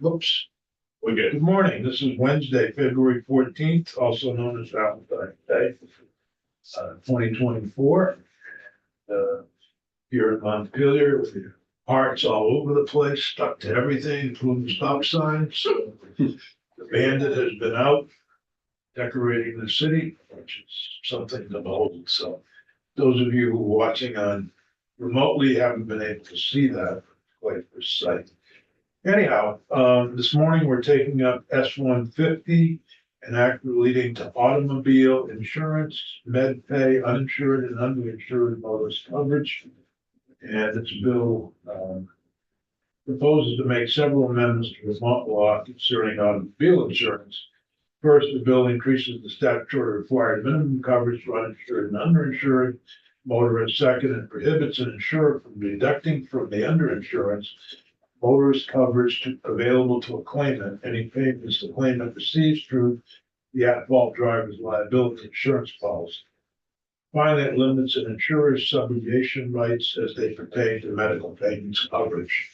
Whoops. We're good. Good morning. This is Wednesday, February 14th, also known as Valentine's Day, 2024. Here in Montpelier with your hearts all over the place, stuck to everything, including stop signs. The bandit has been out decorating the city, which is something to behold. So those of you who are watching on remotely haven't been able to see that quite the sight. Anyhow, this morning we're taking up S-150, an act relating to automobile insurance, med pay, uninsured and underinsured motorist coverage. And this bill proposes to make several amendments to Vermont law concerning automobile insurance. First, the bill increases the statutory required minimum coverage for uninsured and underinsured motorists. Second, it prohibits an insurer from deducting from the underinsurance motorist coverage available to a claimant any payments the claimant receives through the at-fault driver's liability insurance policy. Finally, it limits an insurer's subrogation rights as they pertain to medical payments coverage.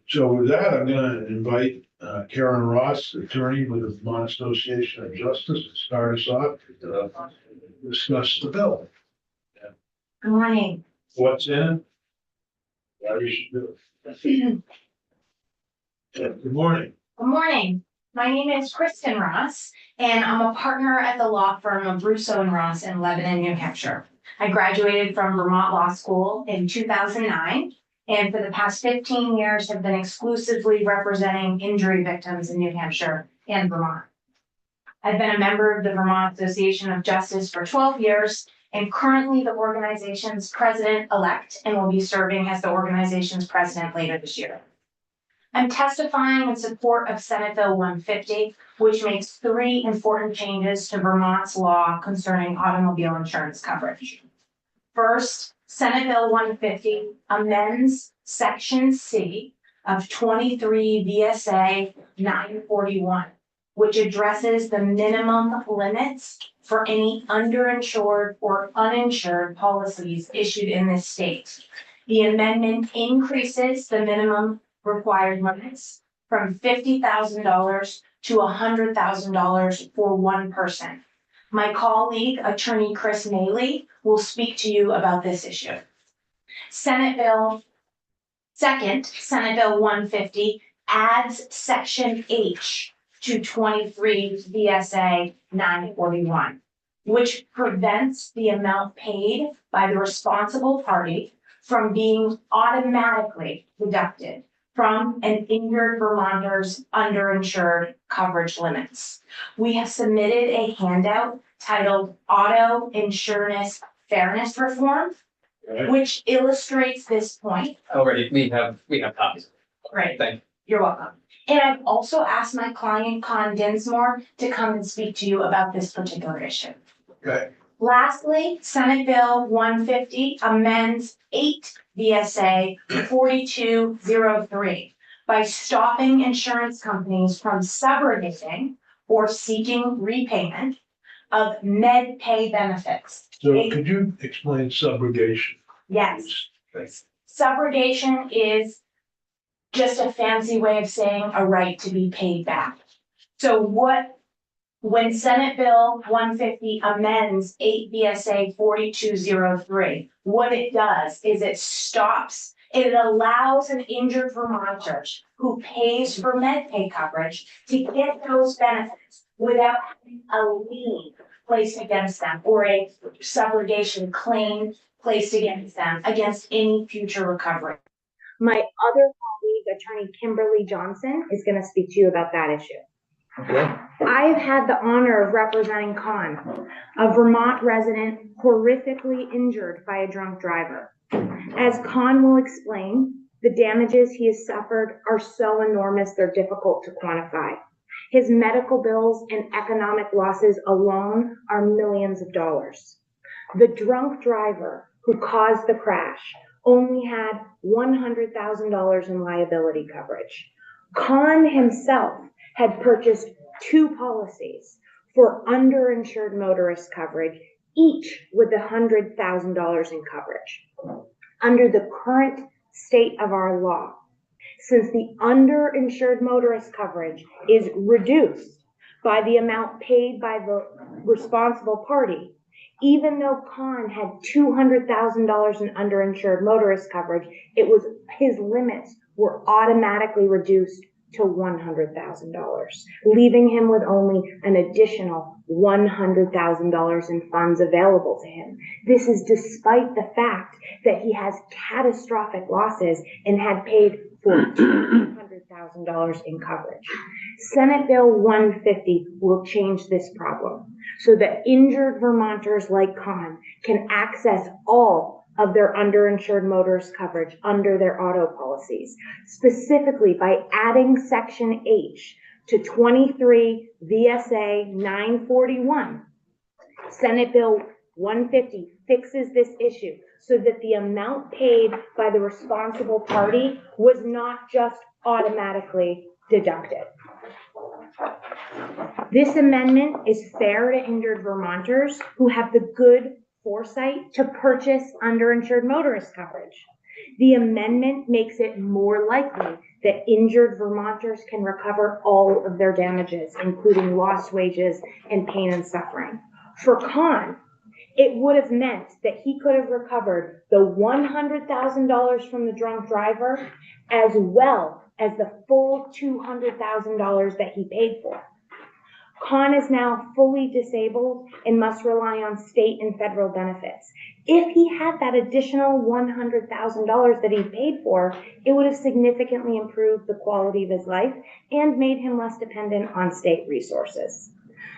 So with that, I'm going to invite Karen Ross, attorney with the Vermont Association of Justice, to start us off to discuss the bill. Good morning. What's in it? Why you should do it. Good morning. Good morning. My name is Kristen Ross, and I'm a partner at the law firm of Russo and Ross in Lebanon, New Hampshire. I graduated from Vermont Law School in 2009, and for the past 15 years have been exclusively representing injury victims in New Hampshire and Vermont. I've been a member of the Vermont Association of Justice for 12 years, and currently the organization's president-elect, and will be serving as the organization's president later this year. I'm testifying in support of Senate Bill 150, which makes 3 important changes to Vermont's law concerning automobile insurance coverage. First, Senate Bill 150 amends Section C of 23 VSA 941, which addresses the minimum limits for any underinsured or uninsured policies issued in this state. The amendment increases the minimum required limits from $50,000 to $100,000 for one person. My colleague, attorney Chris Maley, will speak to you about this issue. Senate Bill 150 adds Section H to 23 VSA 941, which prevents the amount paid by the responsible party from being automatically deducted from an injured Vermonter's underinsured coverage limits. We have submitted a handout titled Auto Insurance Fairness Reform, which illustrates this point. Already, we have copies. Great. Thank you. You're welcome. And I've also asked my client, Con Dinsmore, to come and speak to you about this particular issue. Okay. Lastly, Senate Bill 150 amends 8 VSA 4203 by stopping insurance companies from subrogating or seeking repayment of med pay benefits. So could you explain subrogation? Yes. Thanks. Subrogation is just a fancy way of saying a right to be paid back. So when Senate Bill 150 amends 8 VSA 4203, what it does is it allows an injured Vermonter who pays for med pay coverage to get those benefits without having a lien placed against them or a subrogation claim placed against them against any future recovery. My other colleague, attorney Kimberly Johnson, is going to speak to you about that issue. Okay. I've had the honor of representing Con, a Vermont resident horrifically injured by a drunk driver. As Con will explain, the damages he has suffered are so enormous they're difficult to quantify. His medical bills and economic losses alone are millions of dollars. The drunk driver who caused the crash only had $100,000 in liability coverage. Con himself had purchased 2 policies for underinsured motorist coverage, each with $100,000 in coverage. Under the current state of our law, since the underinsured motorist coverage is reduced by the amount paid by the responsible party, even though Khan had $200,000 in underinsured motorist coverage, his limits were automatically reduced to $100,000, leaving him with only an additional $100,000 in funds available to him. This is despite the fact that he has catastrophic losses and had paid for $200,000 in coverage. Senate Bill 150 will change this problem so that injured Vermonters like Khan can access all of their underinsured motorist coverage under their auto policies, specifically by adding Section H to 23 VSA 941. Senate Bill 150 fixes this issue so that the amount paid by the responsible party was not just automatically deducted. This amendment is fair to injured Vermonters who have the good foresight to purchase underinsured motorist coverage. The amendment makes it more likely that injured Vermonters can recover all of their damages, including lost wages and pain and suffering. For Khan, it would have meant that he could have recovered the $100,000 from the drunk driver as well as the full $200,000 that he paid for. Khan is now fully disabled and must rely on state and federal benefits. If he had that additional $100,000 that he paid for, it would have significantly improved the quality of his life and made him less dependent on state resources.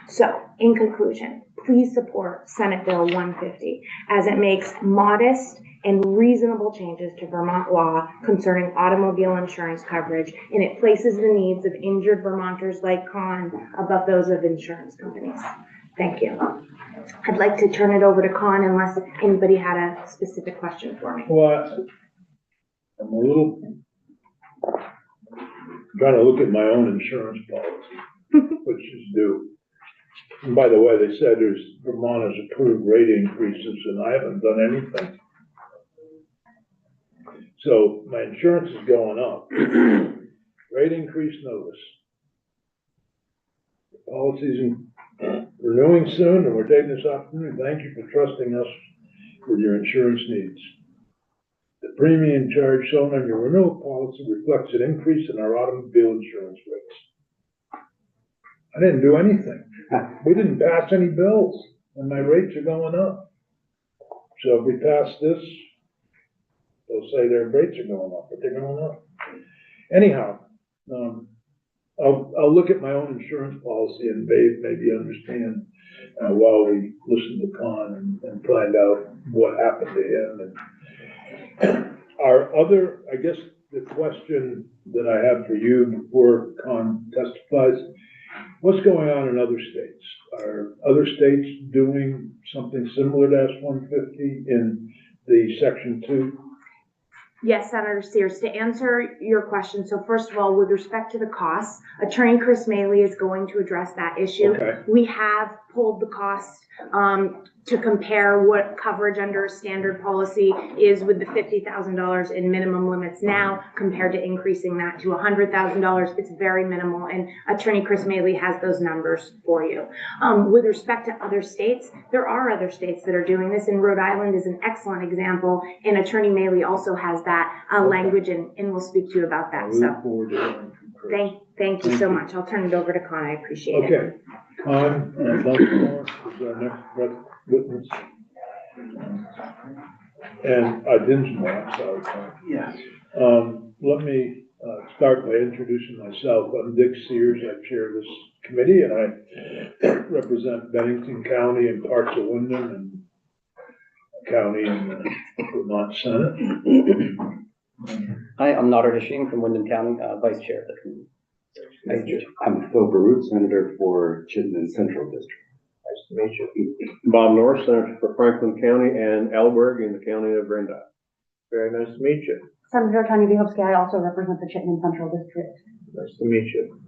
So, in conclusion, please support Senate Bill 150 as it makes modest and reasonable changes to Vermont law concerning automobile insurance coverage, and it places the needs of injured Vermonters like Khan above those of insurance companies. Thank you. I'd like to turn it over to Khan unless anybody had a specific question for me. Well, I'm a little trying to look at my own insurance policy, which is due. And by the way, they said Vermont has approved rate increases and I haven't done anything. So my insurance is going up. Rate increase notice. The policy's renewing soon, and we're taking this opportunity. Thank you for trusting us with your insurance needs. The premium charge shown on your renewal policy reflects an increase in our automobile insurance rates. I didn't do anything. We didn't pass any bills, and my rates are going up. So if we pass this, they'll say their rates are going up, but they're going up. Anyhow, I'll look at my own insurance policy and maybe understand while we listen to Khan and find out what happened to him. And I guess the question that I have for you before Khan testifies, what's going on in other states? Are other states doing something similar to S-150 in the Section 2? Yes, Senator Sears, to answer your question, so first of all, with respect to the costs, Attorney Chris Maley is going to address that issue. Okay. We have pulled the cost to compare what coverage under a standard policy is with the $50,000 in minimum limits now compared to increasing that to $100,000. It's very minimal, and Attorney Chris Maley has those numbers for you. With respect to other states, there are other states that are doing this, and Rhode Island is an excellent example, and Attorney Maley also has that language, and we'll speak to you about that. So thank you so much. I'll turn it over to Con. I appreciate it. Okay. Con, Dunmore is our next witness. And Dinsmore, I'm sorry, Con. Yes. Let me start by introducing myself. I'm Dick Sears. I chair this committee, and I represent Bennington County and parts of Wyndham and County in the Vermont Senate. Hi, I'm Nader Hashim from Wyndham County, Vice Chair of the committee. I'm Phil Baruch, Senator for Chittenden Central District. Nice to meet you. Bob Norris, Senator for Franklin County and Alberg in the county of Brenda. Very nice to meet you. Senator Tanya Vyhovsky, I also represent the Chittenden Central District. Nice to meet you.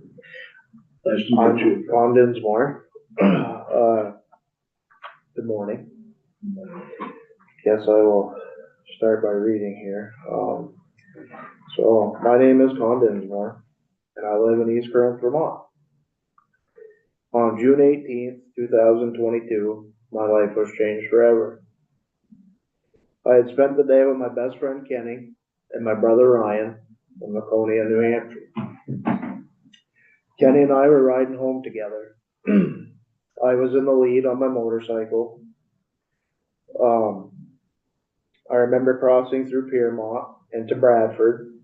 Nice to meet you. Tom Dinsmore. Good morning. Guess I will start by reading here. So, my name is Con Dinsmore, and I live in East Current, Vermont. On June 18th, 2022, my life was changed forever. I had spent the day with my best friend Kenny and my brother Ryan in Laconia, New Hampshire. Kenny and I were riding home together. I was in the lead on my motorcycle. I remember crossing through Piermont into Bradford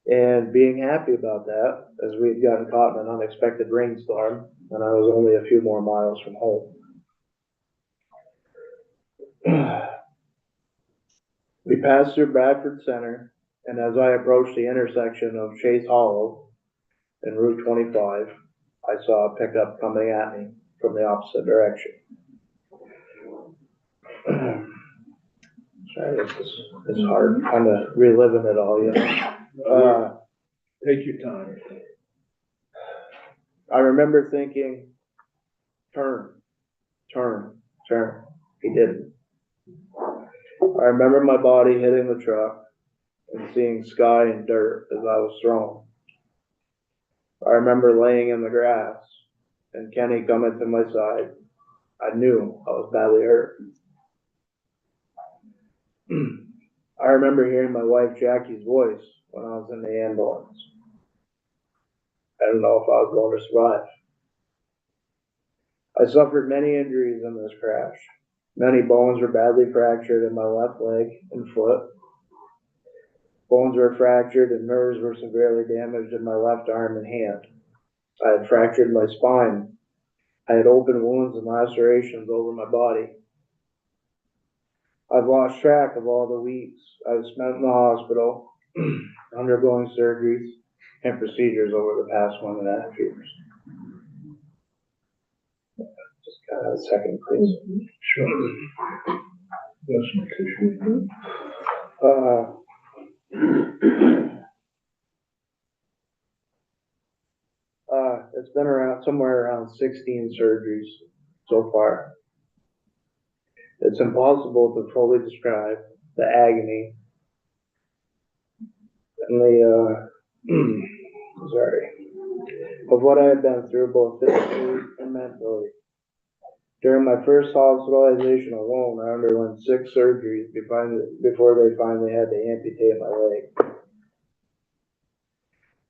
and being happy about that, as we had gotten caught in an unexpected rainstorm and I was only a few more miles from home. We passed through Bradford Center, and as I approached the intersection of Chase Hollow and Route 25, I saw a pickup coming at me from the opposite direction. Sorry, it's hard kind of reliving it all, you know. Take your time. I remember thinking, turn, turn, turn. He didn't. I remember my body hitting the truck and seeing sky and dirt as I was thrown. I remember laying in the grass and Kenny coming to my side. I knew I was badly hurt. I remember hearing my wife Jackie's voice when I was in the ambulance. I didn't know if I was going to survive. I suffered many injuries in this crash. Many bones were badly fractured in my left leg and foot. Bones were fractured and nerves were severely damaged in my left arm and hand. I had fractured my spine. I had open wounds and lacerations over my body. I've lost track of all the weeks I've spent in the hospital undergoing surgeries and procedures over the past 1.5 years. Just kind of a second, please. Sure. That's my tissue. It's been somewhere around 16 surgeries so far. It's impossible to fully describe the agony and the, of what I had been through both physically and mentally. During my first hospitalization alone, I underwent 6 surgeries before they finally had to amputate my leg.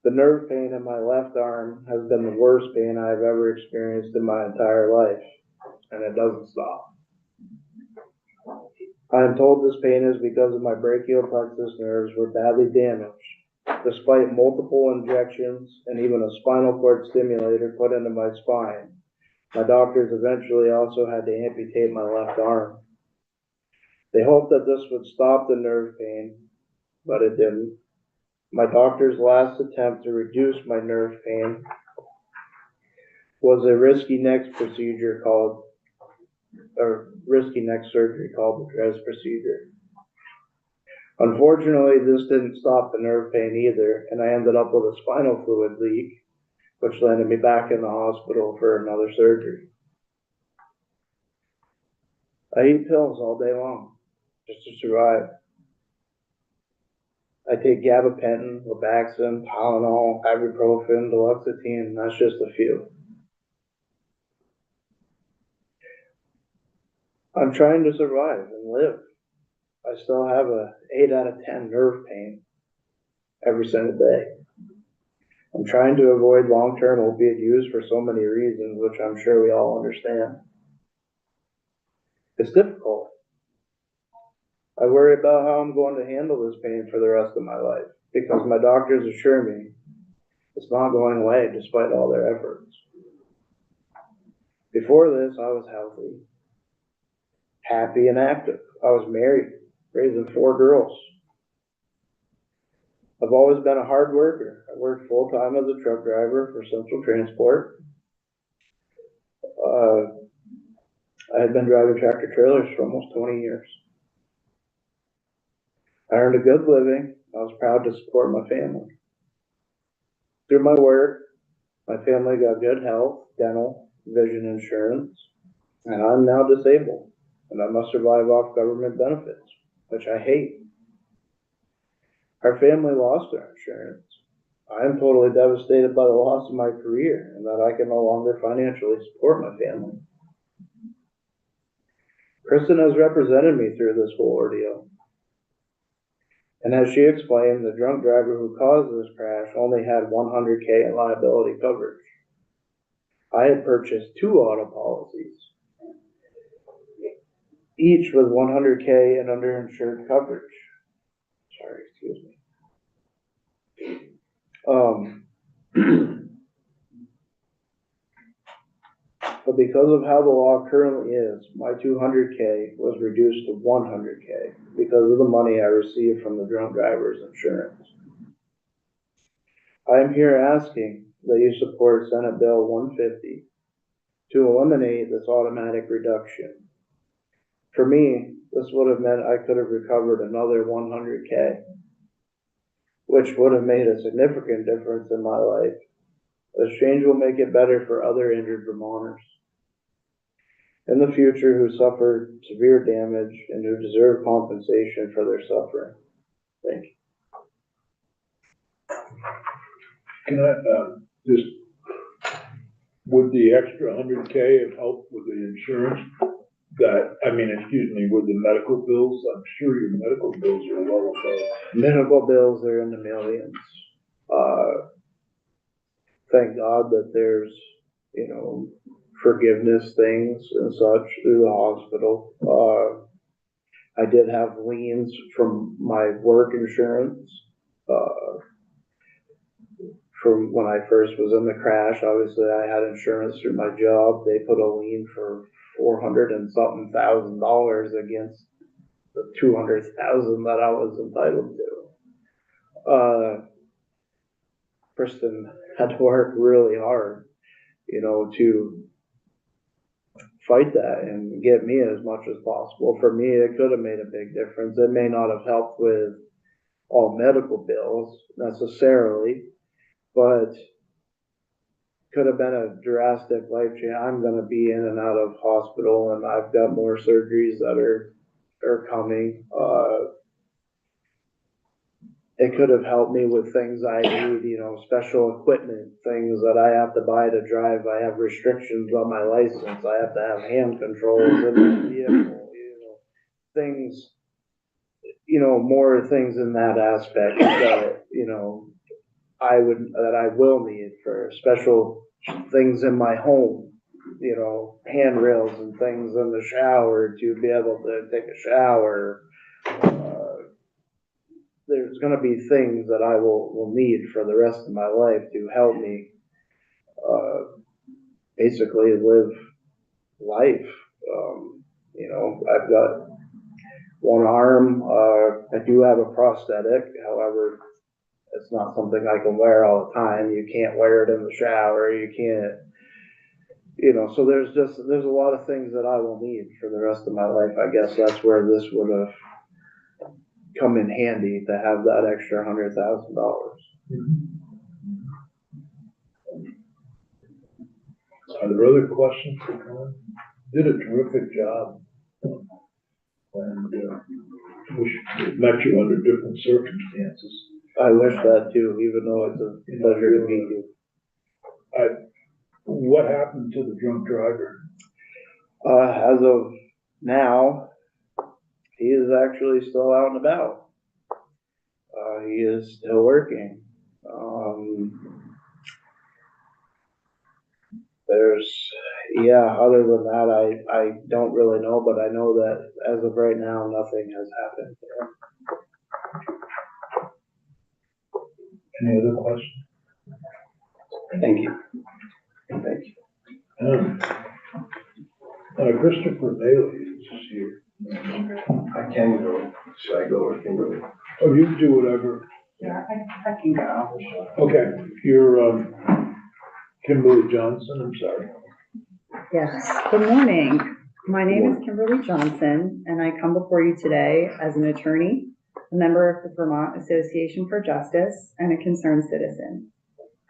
The nerve pain in my left arm has been the worst pain I've ever experienced in my entire life, and it doesn't stop. I am told this pain is because of my brachial plexus nerves were badly damaged. Despite multiple injections and even a spinal cord stimulator put into my spine, my doctors eventually also had to amputate my left arm. They hoped that this would stop the nerve pain, but it didn't. My doctor's last attempt to reduce my nerve pain was a risky neck surgery called the DRES procedure. Unfortunately, this didn't stop the nerve pain either, and I ended up with a spinal fluid leak, which landed me back in the hospital for another surgery. I eat pills all day long, just to survive. I take gabapentin, Labaxin, Tylenol, ibuprofen, duloxetine, that's just a few. I'm trying to survive and live. I still have a 8 out of 10 nerve pain every single day. I'm trying to avoid long-term opiate use for so many reasons, which I'm sure we all understand. It's difficult. I worry about how I'm going to handle this pain for the rest of my life, because my doctors assure me it's not going away despite all their efforts. Before this, I was healthy, happy, and active. I was married, raising 4 girls. I've always been a hard worker. I worked full-time as a truck driver for Central Transport. I had been driving tractor trailers for almost 20 years. I earned a good living. I was proud to support my family. Through my work, my family got good health, dental, vision insurance, and I'm now disabled, and I must survive off government benefits, which I hate. Our family lost our insurance. I am totally devastated by the loss of my career and that I can no longer financially support my family. Kristen has represented me through this whole ordeal. And as she explained, the drunk driver who caused this crash only had $100K in liability coverage. I had purchased 2 auto policies, each with $100K in underinsured coverage. Sorry, excuse me. But because of how the law currently is, my $200K was reduced to $100K because of the money I received from the drunk driver's insurance. I am here asking that you support Senate Bill 150 to eliminate this automatic reduction. For me, this would have meant I could have recovered another $100K, which would have made a significant difference in my life. This change will make it better for other injured Vermonters in the future who suffered severe damage and who deserve compensation for their suffering. Thank you. Can I, just, would the extra $100K have helped with the insurance? With the medical bills? I'm sure your medical bills are well above. Medical bills are in the millions. Thank God that there's, forgiveness things and such through the hospital. I did have liens from my work insurance. From when I first was in the crash, obviously I had insurance through my job. They put a lien for $400 and something thousand against the $200,000 that I was entitled to. Kristen had to work really hard, to fight that and get me as much as possible. For me, it could have made a big difference. It may not have helped with all medical bills necessarily, but could have been a drastic life change. I'm going to be in and out of hospital, and I've got more surgeries that are coming. It could have helped me with things I need, special equipment, things that I have to buy to drive. I have restrictions on my license. I have to have hand controls in my vehicle, things, more things in that aspect that, I will need for special things in my home, handrails and things in the shower to be able to take a shower. There's going to be things that I will need for the rest of my life to help me basically live life. I've got one arm. I do have a prosthetic. However, it's not something I can wear all the time. You can't wear it in the shower. You can't, so there's a lot of things that I will need for the rest of my life. I guess that's where this would have come in handy to have that extra $100,000. Are there other questions for Colin? Did a terrific job. And wish it met you under different circumstances. I wish that too, even though it's a pleasure to meet you. What happened to the drunk driver? As of now, he is actually still out and about. He is still working. Other than that, I don't really know, but I know that as of right now, nothing has happened. Any other questions? Thank you. Thank you. Christopher Bailey is here. I can go. Should I go or can go? Oh, you can do whatever. Yeah, I can go. Okay, you're Kimberly Johnson, I'm sorry. Yes, good morning. My name is Kimberly Johnson, and I come before you today as an attorney, a member of the Vermont Association for Justice, and a concerned citizen.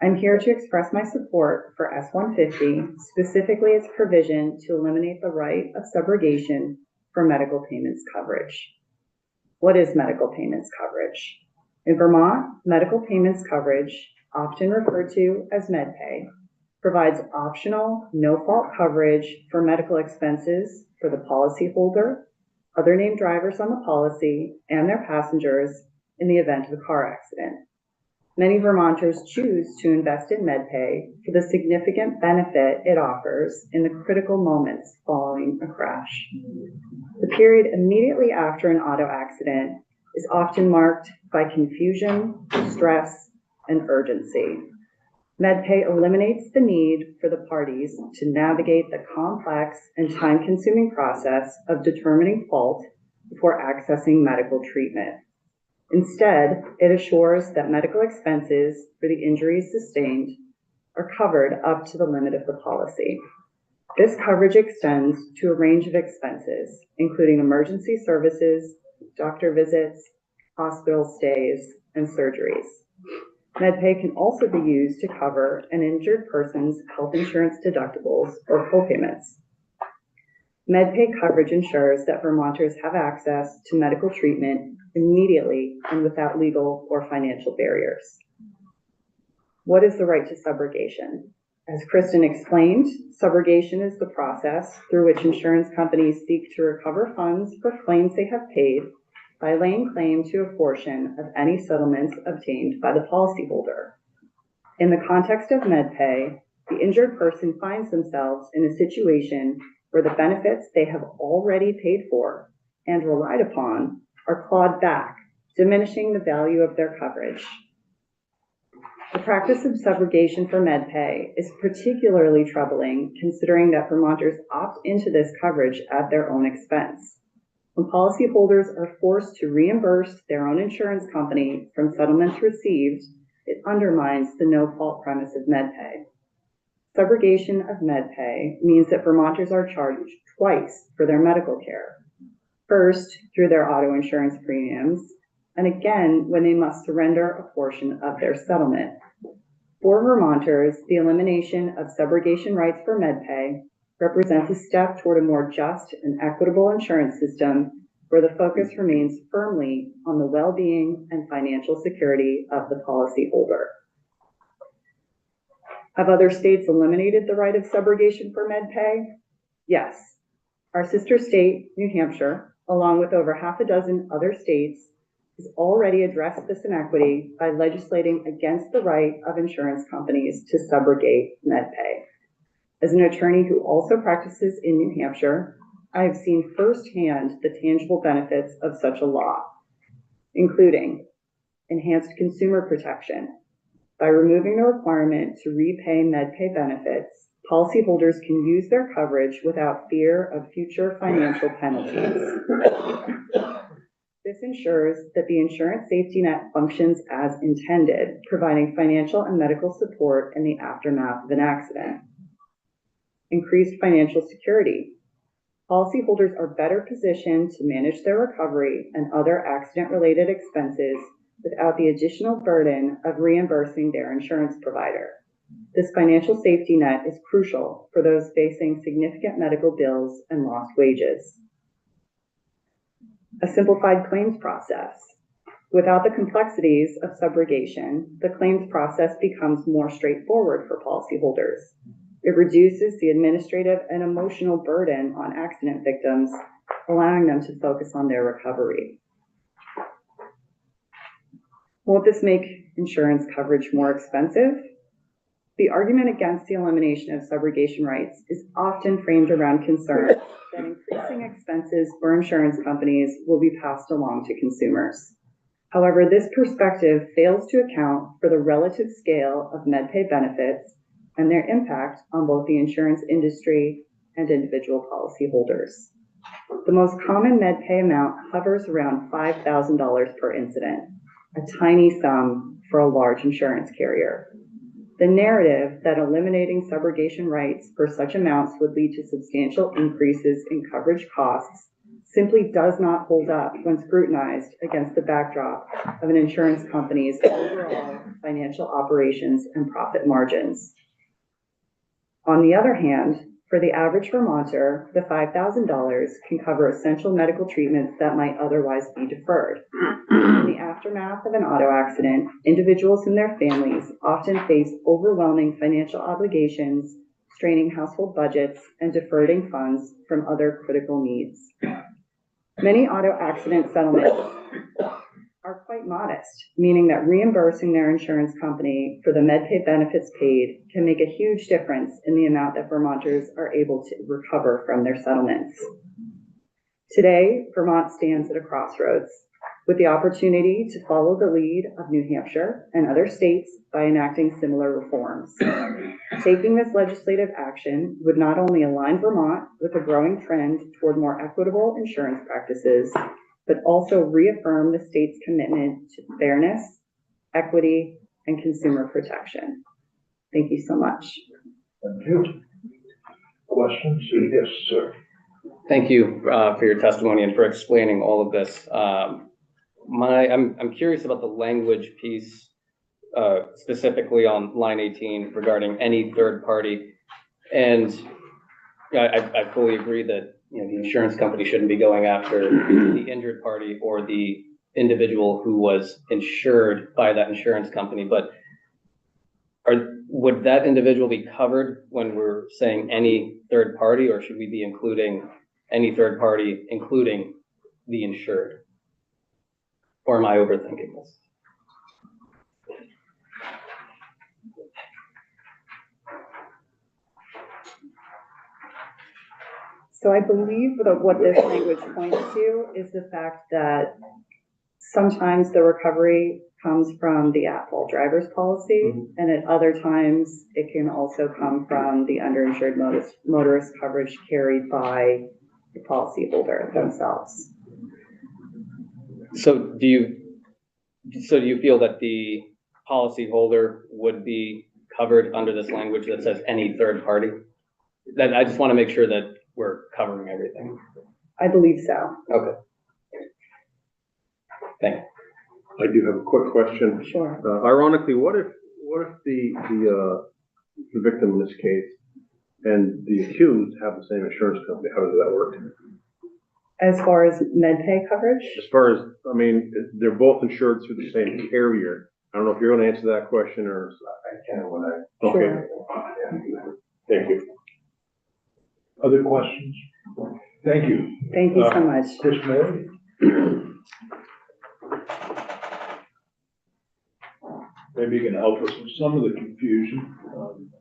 I'm here to express my support for S-150, specifically its provision to eliminate the right of subrogation for medical payments coverage. What is medical payments coverage? In Vermont, medical payments coverage, often referred to as MedPay, provides optional, no-fault coverage for medical expenses for the policyholder, other named drivers on the policy, and their passengers in the event of a car accident. Many Vermonters choose to invest in MedPay for the significant benefit it offers in the critical moments following a crash. The period immediately after an auto accident is often marked by confusion, stress, and urgency. MedPay eliminates the need for the parties to navigate the complex and time-consuming process of determining fault before accessing medical treatment. Instead, it assures that medical expenses for the injuries sustained are covered up to the limit of the policy. This coverage extends to a range of expenses, including emergency services, doctor visits, hospital stays, and surgeries. MedPay can also be used to cover an injured person's health insurance deductibles or co-payments. MedPay coverage ensures that Vermonters have access to medical treatment immediately and without legal or financial barriers. What is the right to subrogation? As Kristen explained, subrogation is the process through which insurance companies seek to recover funds for claims they have paid by laying claim to a portion of any settlements obtained by the policyholder. In the context of MedPay, the injured person finds themselves in a situation where the benefits they have already paid for and relied upon are clawed back, diminishing the value of their coverage. The practice of subrogation for MedPay is particularly troubling considering that Vermonters opt into this coverage at their own expense. When policyholders are forced to reimburse their own insurance company from settlements received, it undermines the no-fault premise of MedPay. Subrogation of MedPay means that Vermonters are charged twice for their medical care. First, through their auto insurance premiums, and again when they must surrender a portion of their settlement. For Vermonters, the elimination of subrogation rights for MedPay represents a step toward a more just and equitable insurance system where the focus remains firmly on the well-being and financial security of the policyholder. Have other states eliminated the right of subrogation for MedPay? Yes. Our sister state, New Hampshire, along with over half a dozen other states, has already addressed this inequity by legislating against the right of insurance companies to subrogate MedPay. As an attorney who also practices in New Hampshire, I have seen firsthand the tangible benefits of such a law, including enhanced consumer protection. By removing the requirement to repay MedPay benefits, policyholders can use their coverage without fear of future financial penalties. This ensures that the insurance safety net functions as intended, providing financial and medical support in the aftermath of an accident. Increased financial security. Policyholders are better positioned to manage their recovery and other accident-related expenses without the additional burden of reimbursing their insurance provider. This financial safety net is crucial for those facing significant medical bills and lost wages. A simplified claims process. Without the complexities of subrogation, the claims process becomes more straightforward for policyholders. It reduces the administrative and emotional burden on accident victims, allowing them to focus on their recovery. Won't this make insurance coverage more expensive? The argument against the elimination of subrogation rights is often framed around concerns that increasing expenses for insurance companies will be passed along to consumers. However, this perspective fails to account for the relative scale of MedPay benefits and their impact on both the insurance industry and individual policyholders. The most common MedPay amount hovers around $5,000 per incident, a tiny sum for a large insurance carrier. The narrative that eliminating subrogation rights for such amounts would lead to substantial increases in coverage costs simply does not hold up when scrutinized against the backdrop of an insurance company's overall financial operations and profit margins. On the other hand, For the average Vermonter, the $5,000 can cover essential medical treatments that might otherwise be deferred. In the aftermath of an auto accident, individuals and their families often face overwhelming financial obligations, straining household budgets, and diverting funds from other critical needs. Many auto accident settlements are quite modest, meaning that reimbursing their insurance company for the MedPay benefits paid can make a huge difference in the amount that Vermonters are able to recover from their settlements. Today, Vermont stands at a crossroads, with the opportunity to follow the lead of New Hampshire and other states by enacting similar reforms. Taking this legislative action would not only align Vermont with a growing trend toward more equitable insurance practices, but also reaffirm the state's commitment to fairness, equity, and consumer protection. Thank you so much. Thank you. Questions? Yes, sir. Thank you for your testimony and for explaining all of this. I'm curious about the language piece, specifically on line 18 regarding any third party. And I fully agree that the insurance company shouldn't be going after the injured party or the individual who was insured by that insurance company. But would that individual be covered when we're saying any third party, or should we be including any third party, including the insured? Or am I overthinking this? So I believe that what this language points to is the fact that sometimes the recovery comes from the at-fault driver's policy, and at other times it can also come from the underinsured motorist coverage carried by the policyholder themselves. So do you feel that the policyholder would be covered under this language that says any third party? That I just want to make sure that we're covering everything. I believe so. Okay. Thank you. I do have a quick question. Sure. Ironically, what if the victim in this case and the accused have the same insurance company? How does that work? As far as MedPay coverage? As far as, I mean, they're both insured through the same carrier. I don't know if you're going to answer that question or. I can when I. Okay. Sure. Thank you. Other questions? Thank you. Thank you so much. Chris Murray? Maybe you can help us with some of the confusion.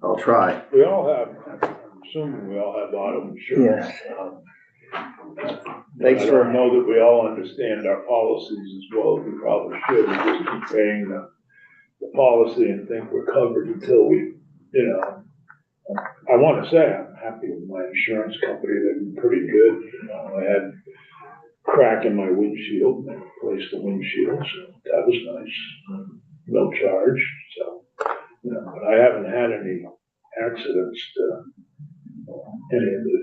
I'll try. We all have, I'm assuming we all have auto insurance. Thanks I for- don't know that we all understand our policies as well as we probably should. We just keep paying the policy and think we're covered until we, I want to say I'm happy with my insurance company. They've been pretty good. I had a crack in my windshield and I replaced the windshield, so that was nice. No charge, so, but I haven't had any accidents to any of the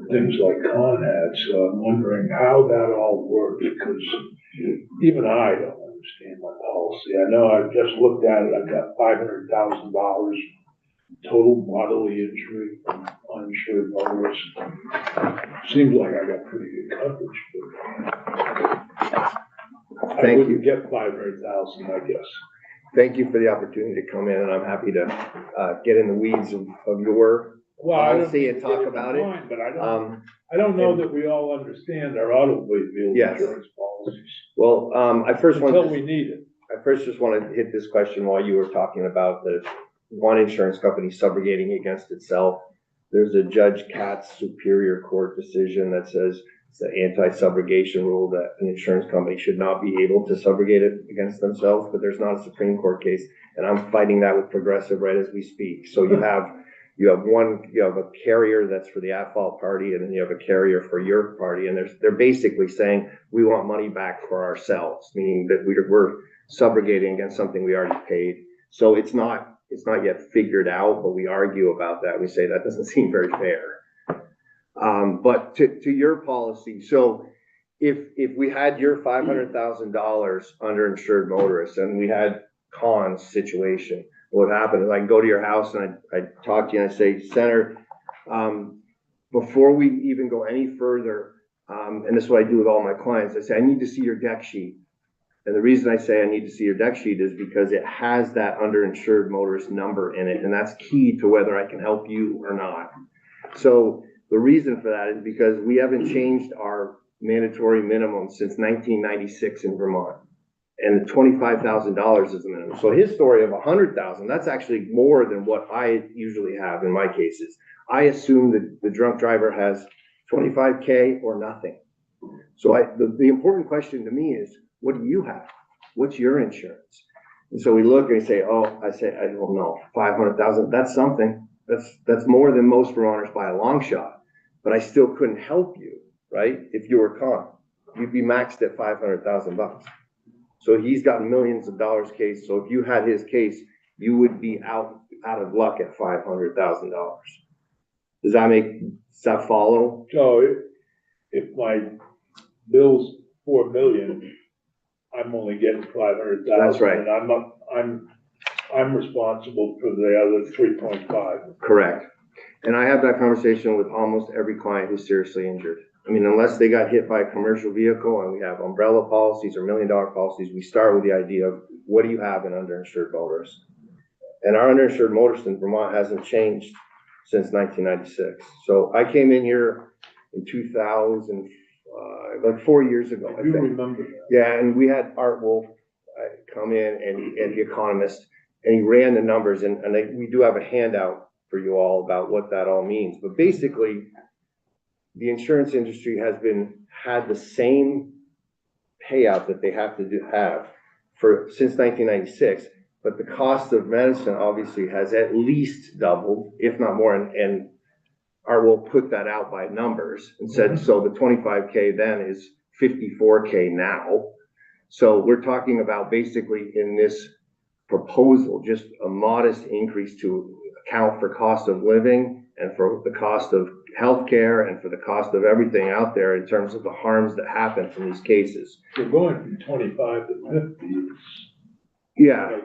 things like Con had, so I'm wondering how that all works, because even I don't understand my policy. I know I've just looked at it, I've got $500,000 total bodily injury from uninsured motorists. Seems like I got pretty good coverage, but I wouldn't get 500,000, I guess. Thank you for the opportunity to come in, and I'm happy to get in the weeds of your policy and talk about it. But I don't know that we all understand our automobile insurance policies. Well, Until we need it. I first just want to hit this question while you were talking about the one insurance company subrogating against itself. There's a Judge Katz Superior Court decision that says it's the anti-subrogation rule that an insurance company should not be able to subrogate it against themselves, but there's not a Supreme Court case, and I'm fighting that with Progressive right as we speak. So you have a carrier that's for the at-fault party, and then you have a carrier for your party, and they're basically saying we want money back for ourselves, meaning that we're subrogating against something we already paid. So it's not yet figured out, but we argue about that. We say that doesn't seem very fair. But to your policy, so if we had your $500,000 underinsured motorists and we had Con's situation, what would happen is I can go to your house and I talk to you and I say, Senator, before we even go any further, and this is what I do with all my clients, I say, I need to see your deck sheet. And the reason I say I need to see your deck sheet is because it has that underinsured motorist number in it, and that's key to whether I can help you or not. So the reason for that is because we haven't changed our mandatory minimum since 1996 in Vermont. And the $25,000 is the minimum. So his story of 100,000, that's actually more than what I usually have in my cases. I assume that the drunk driver has 25K or nothing. So the important question to me is, what do you have? What's your insurance? And so we look and say, I don't know, 500,000, that's something. That's more than most Vermonters by a long shot. But I still couldn't help you, right? If you were con, you'd be maxed at 500,000 bucks. So he's got millions of dollars case. So if you had his case, you would be out of luck at $500,000. Does that follow? So if my bill's 4 million, I'm only getting 500,000. That's right. And I'm responsible for the other 3.5. Correct. And I have that conversation with almost every client who's seriously injured. I mean, unless they got hit by a commercial vehicle and we have umbrella policies or $1 million policies, we start with the idea of what do you have in underinsured motorists? And our underinsured motorists in Vermont hasn't changed since 1996. So I came in here in 2000, like 4 years ago, I You think. remember that. Yeah, and we had Art Wolf come in and the economist, and he ran the numbers, and we do have a handout for you all about what that all means. But basically, the insurance industry has had the same payout that they have to have since 1996, but the cost of medicine obviously has at least doubled, if not more, and Art Wolf put that out by numbers and said, so the 25K then is 54K now. So we're talking about basically in this proposal, just a modest increase to account for cost of living and for the cost of healthcare and for the cost of everything out there in terms of the harms that happen from these cases. We're going from 25 to 50. Yeah.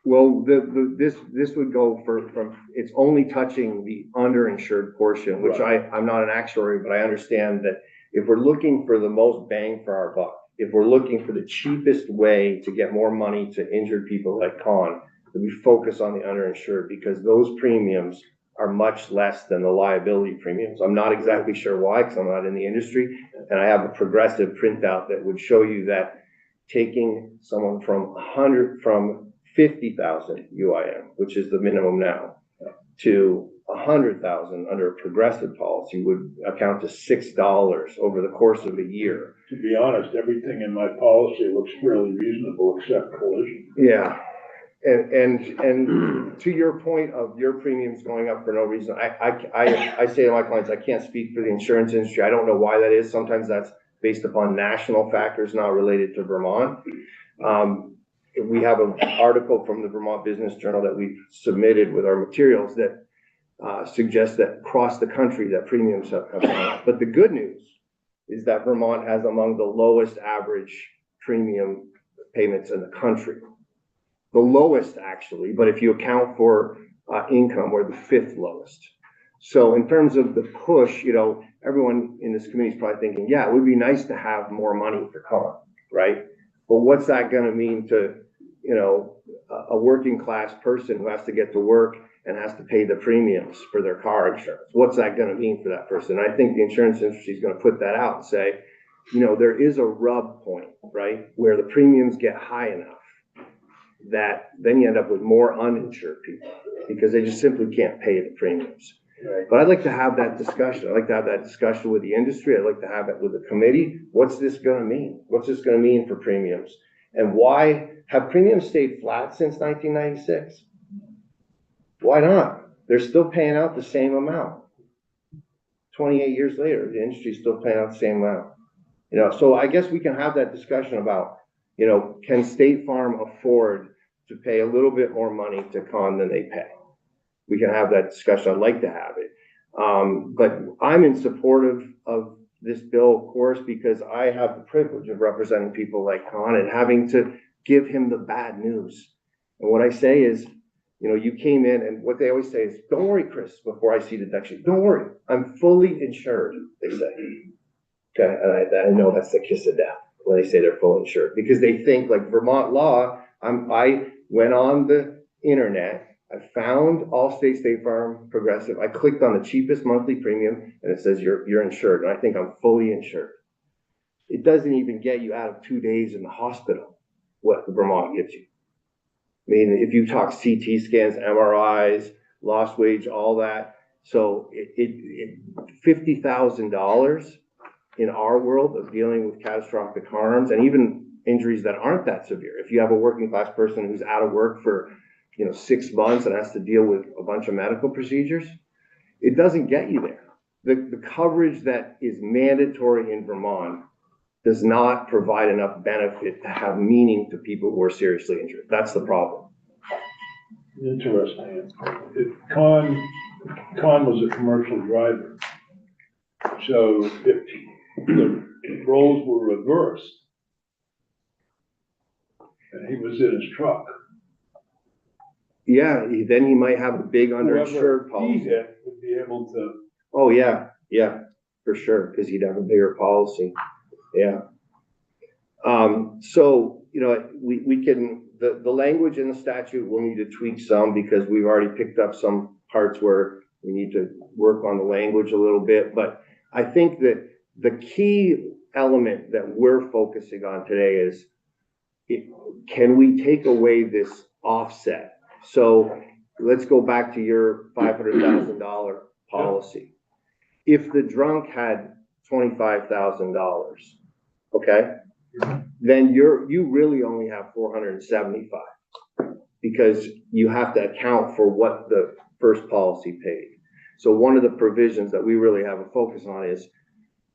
Well, this would go from it's only touching the underinsured portion, which I'm not an actuary, but I understand that if we're looking for the most bang for our buck, if we're looking for the cheapest way to get more money to injured people like Con, that we focus on the underinsured because those premiums are much less than the liability premiums. I'm not exactly sure why, because I'm not in the industry, and I have a progressive printout that would show you that taking someone from 50,000 UIM, which is the minimum now, to 100,000 under a progressive policy would account to $6 over the course of a year. To be honest, everything in my policy looks fairly reasonable except collision. Yeah. And to your point of your premiums going up for no reason, I say to my clients, I can't speak for the insurance industry. I don't know why that is. Sometimes that's based upon national factors, not related to Vermont. We have an article from the Vermont Business Journal that we've submitted with our materials that suggests that across the country that premiums have gone up. But the good news is that Vermont has among the lowest average premium payments in the country. The lowest, actually, but if you account for income, we're the 5th lowest. So in terms of the push, everyone in this community is probably thinking, yeah, it would be nice to have more money for Con, right? But what's that going to mean to, a working class person who has to get to work and has to pay the premiums for their car insurance? What's that going to mean for that person? I think the insurance industry is going to put that out and say, there is a rub point, right? Where the premiums get high enough that then you end up with more uninsured people because they just simply can't pay the premiums. Right. But I'd like to have that discussion. I'd like to have that discussion with the industry. I'd like to have it with the committee. What's this going to mean? What's this going to mean for premiums? And why have premiums stayed flat since 1996? Why not? They're still paying out the same amount. 28 years later, the industry's still paying out the same amount. So I guess we can have that discussion about, can State Farm afford to pay a little bit more money to Con than they pay? We can have that discussion. I'd like to have it. But I'm in support of this bill, of course, because I have the privilege of representing people like Con and having to give him the bad news. And what I say is, You know, you came in and what they always say is, don't worry, Chris, before I see the deck sheet, don't worry, I'm fully insured, they say. Okay, and I know that's the kiss of death when they say they're fully insured, because they think like Vermont law, I went on the internet, I found Allstate, State Farm, Progressive, I clicked on the cheapest monthly premium and it says you're insured, and I think I'm fully insured. It doesn't even get you out of 2 days in the hospital, what Vermont gives you. I mean, if you talk CT scans, MRIs, lost wage, all that, so $50,000 in our world of dealing with catastrophic harms and even injuries that aren't that severe. If you have a working class person who's out of work for, 6 months and has to deal with a bunch of medical procedures, it doesn't get you there. The coverage that is mandatory in Vermont does not provide enough benefit to have meaning to people who are seriously injured. That's the problem. Interesting. Con was a commercial driver. So if the roles were reversed and he was in his truck, Yeah, then he might have a big underinsured whoever he policy. hit would be able to. Oh, yeah, for sure, because he'd have a bigger policy, yeah. So, we can, the language in the statute, we'll need to tweak some because we've already picked up some parts where we need to work on the language a little bit. But I think that the key element that we're focusing on today is, can we take away this offset? So let's go back to your $500,000 policy. If the drunk had $25,000, okay, then you really only have $475 because you have to account for what the first policy paid. So one of the provisions that we really have a focus on is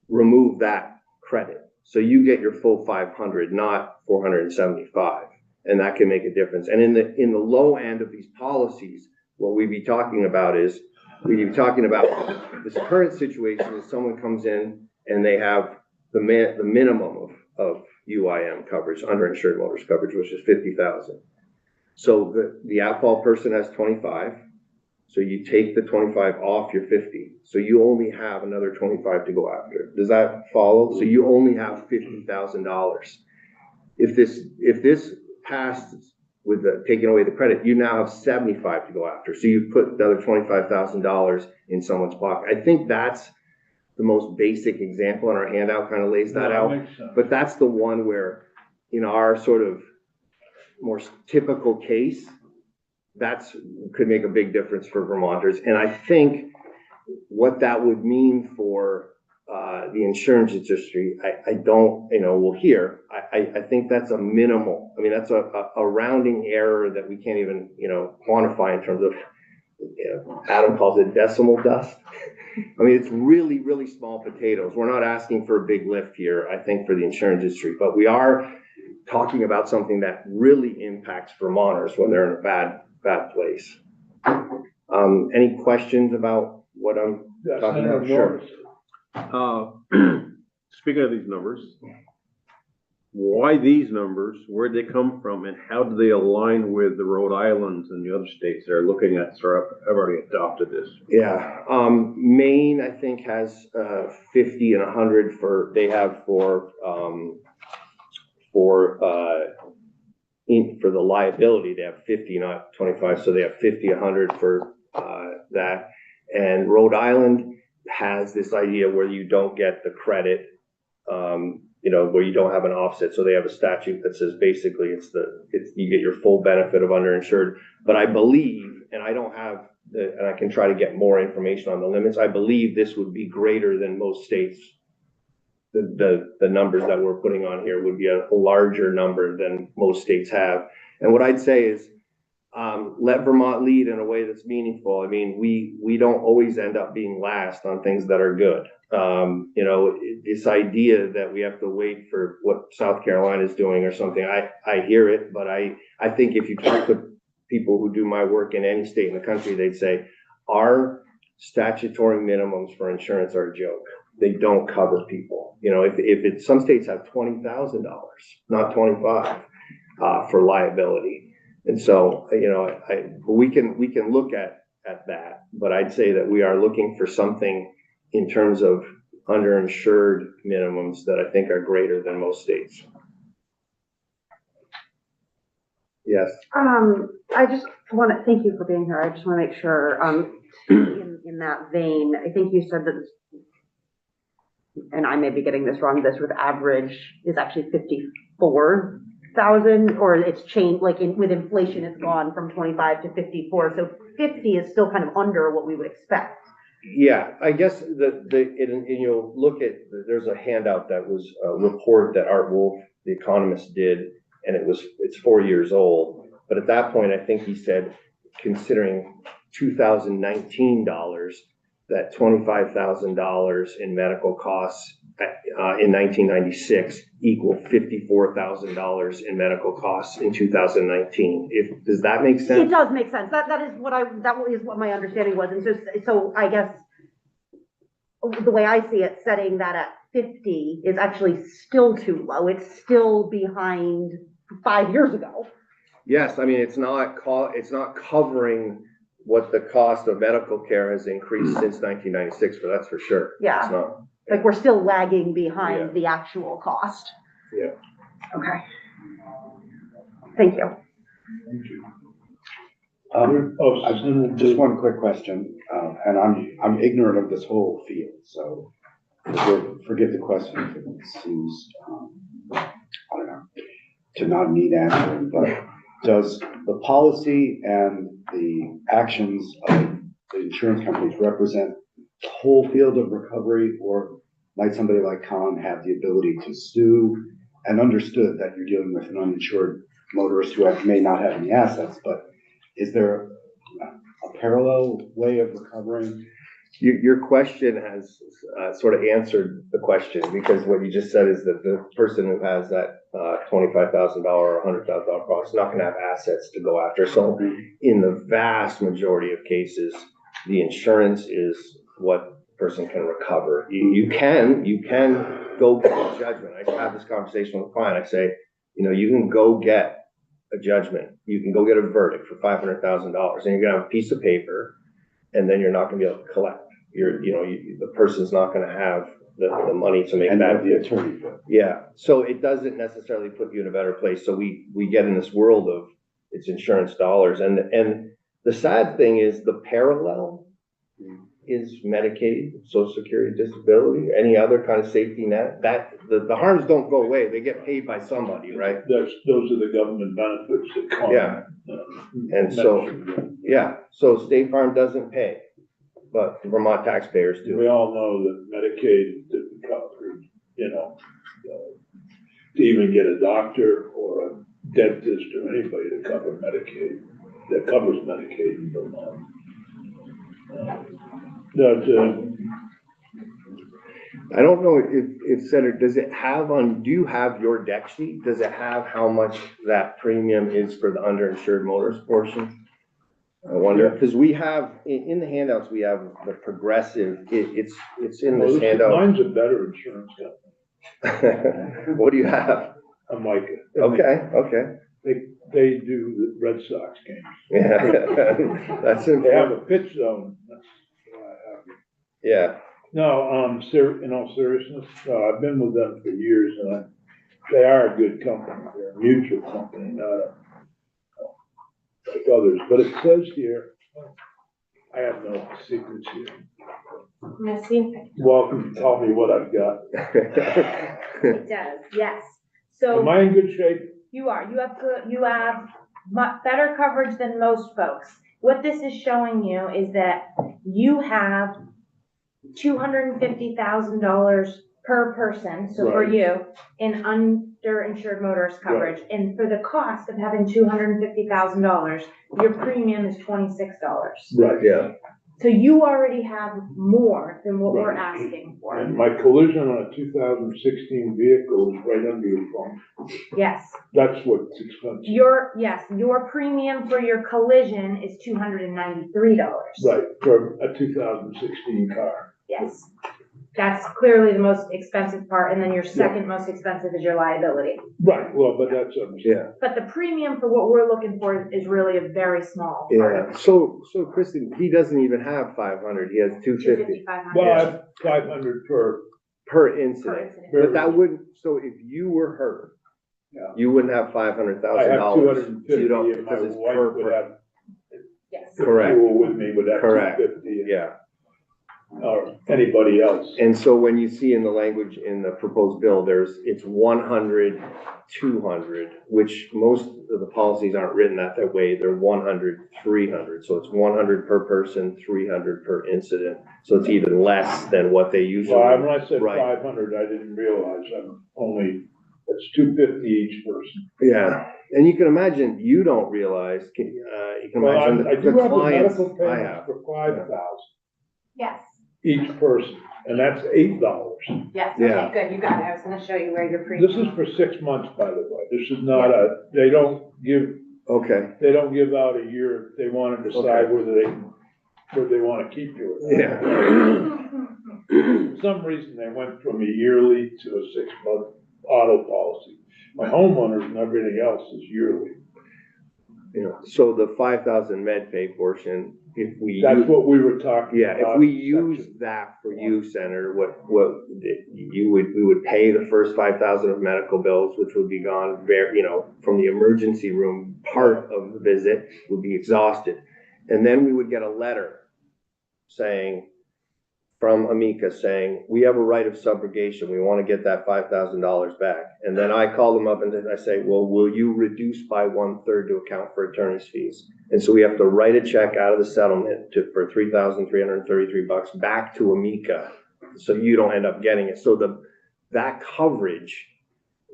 remove that credit. So you get your full 500, not 475. And that can make a difference. And in the low end of these policies, what we'd be talking about is, this current situation is someone comes in and they have the minimum of UIM coverage, underinsured motorist coverage, which is 50,000. So the at-fault person has 25. So you take the 25 off your 50. So you only have another 25 to go after. Does that follow? So you only have $50,000. If this passed with taking away the credit, you now have 75 to go after. So you put the other $25,000 in someone's pocket. I think that's the most basic example, and our handout kind of lays that out. But that's the one where in our sort of more typical case, could make a big difference for Vermonters. And I think what that would mean for the insurance industry, I don't, we'll hear. I think that's a minimal. I mean, that's a rounding error that we can't even, quantify in terms of, Adam calls it decimal dust. I mean, it's really, really small potatoes. We're not asking for a big lift here, I think, for the insurance industry, but we are talking about something that really impacts Vermonters when they're in a bad place. Any questions about what I'm talking about? Sure. Speaking of these numbers, why these numbers? Where'd they come from, and how do they align with the Rhode Islands and the other states that are looking at have already adopted this? Yeah, Maine I think has 50 and 100 for the liability. They have 50, not 25, so they have 50, 100 for that. And Rhode Island has this idea where you don't get the credit, where you don't have an offset. So they have a statute that says basically you get your full benefit of underinsured. But I believe, and I don't have, and I can try to get more information on the limits. I believe this would be greater than most states. The numbers that we're putting on here would be a larger number than most states have. And what I'd say is, let Vermont lead in a way that's meaningful. I mean, we don't always end up being last on things that are good. This idea that we have to wait for what South Carolina is doing or something, I hear it, but I think if you talk to people who do my work in any state in the country, they'd say our statutory minimums for insurance are a joke. They don't cover people. Some states have $20,000, not 25, for liability. And so, we can look at that, but I'd say that we are looking for something in terms of underinsured minimums that I think are greater than most states. Yes. I just want to, thank you for being here. I just want to make sure, in that vein, I think you said that, and I may be getting this wrong, this with average is actually 54,000, or it's changed, like with inflation, it's gone from 25 to 54. So 50 is still kind of under what we would expect. Yeah, I guess and you'll look at, there's a handout that was a report that Art Wolf, the economist, did, and it's 4 years old. But at that point, I think he said, considering 2019 dollars, that $25,000 in medical costs in 1996 equal $54,000 in medical costs in 2019. Does that make sense? It does make sense. That is what my understanding was. And so I guess the way I see it, setting that at 50 is actually still too low. It's still behind 5 years ago. Yes, I mean, it's not covering what the cost of medical care has increased since 1996, but that's for sure. Yeah. It's not. Like we're still lagging behind Yeah. the actual cost. Yeah. Okay. Thank you. Just one quick question, and I'm ignorant of this whole field, so forgive the question if it seems, I don't know, to not need answering, but does the policy and the actions of the insurance companies represent the whole field of recovery, or might somebody like Con have the ability to sue, and understood that you're dealing with an uninsured motorist who may not have any assets, but is there a parallel way of recovering? Your question has sort of answered the question, because what you just said is that the person who has that $25,000 or $100,000 cost is not going to have assets to go after. So in the vast majority of cases, the insurance is what the person can recover. You can go get a judgment. I have this conversation with a client. I say, you can go get a judgment. You can go get a verdict for $500,000, and you're gonna have a piece of paper, and then you're not gonna be able to collect. The person's not gonna have the money to make And that. the attorney. Yeah, so it doesn't necessarily put you in a better place. So we get in this world of it's insurance dollars, and the sad thing is the parallel is Medicaid, Social Security, disability, any other kind of safety net. That the harms don't go away; they get paid by somebody, right? Those are the government benefits that come. Yeah. And so, yeah, so State Farm doesn't pay, but Vermont taxpayers do. We all know that Medicaid didn't cover, to even get a doctor or a dentist or anybody to cover Medicaid, that covers Medicaid in Vermont. I don't know if Senator, do you have your deck sheet? Does it have how much that premium is for the underinsured motorist portion? I wonder, because we have, in the handouts, we have the progressive, it's in this handout. Mine's a better insurance company. What do you have? A Micah. Okay. They do the Red Sox games. Yeah, that's They have important. a pitch zone. Yeah. No, in all seriousness, I've been with them for years, and they are a good company. They're a mutual company, not like others. But it says here, I have no secrets here. Missy? Welcome, tell me what I've got. It does, yes. Am So I in good shape? you have much better coverage than most folks. What this is showing you is that you have $250,000 per person, so for Right. you, in underinsured motorist coverage. And for the cost of having $250,000, your premium is $26. Right. Yeah. So you already have more than what we're Right. asking for. And my collision on a 2016 vehicle is right under your phone. Yes, That's what's expensive. your premium for your collision is $293. Right, for a 2016 car. Yes. That's clearly the most expensive part, and then your second most expensive is your liability. Right, well, but that's, Yeah, But the premium for what we're looking for is really a very small part yeah. of So Kristen, he doesn't even have 500. He has 250 $250,500 well, I have 500 per, per per incident. incident. But that wouldn't, so if you were hurt, Yeah. you wouldn't have I $500,000. have 250 You don't, and my because it's wife per, would per, have, Yes. the Correct. fuel with me would have Correct. 250. yeah. Or anybody else. And so when you see in the language in the proposed bill, it's 100, 200, which most of the policies aren't written that way. They're 100, 300. So it's 100 per person, 300 per incident. So it's even less than what they usually. Well, when I said Right. 500, I didn't realize I'm only, it's 250 each person. Yeah, and you can imagine, you don't realize, you can Well, imagine I do the have a clients medical I payment have. for 5,000 Yes, each person, and that's $8. yes, Yeah. okay, good, you got it, I was gonna show you where your premium. This is for 6 months, by the way. This is not they don't give Okay, out a year. They want to decide whether they want to keep you. yeah, For some reason, they went from a yearly to a 6-month auto policy. My homeowners and everything else is yearly. so the 5,000 med pay portion, if we. That's what we were talking Yeah, about. if we use that for you, Senator, we would pay the first 5,000 of medical bills, which would be gone from the emergency room part of the visit would be exhausted. And then we would get a letter saying, from Amica saying, we have a right of subrogation. We want to get that $5,000 back. And then I call them up and then I say, well, will you reduce by 1/3 to account for attorney's fees? And so we have to write a check out of the settlement for $3,333 back to Amica. So you don't end up getting it. So that coverage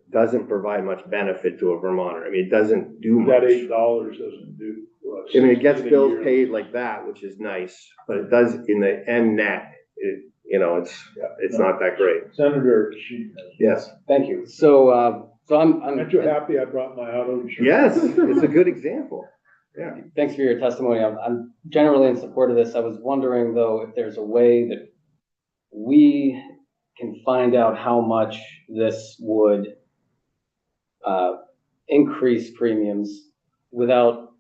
doesn't provide much benefit to a Vermonter. I mean, it doesn't do much. That $8 doesn't do much. I mean, it gets In a bills year. paid like that, which is nice, but it does in the end net, it's not that great. Senator Sheehan, Yes. Thank you. So, I'm. aren't you happy I brought my auto insurance? Yes, it's a good example. Thanks for your testimony. I'm generally in support of this. I was wondering, though, if there's a way that we can find out how much this would increase premiums without,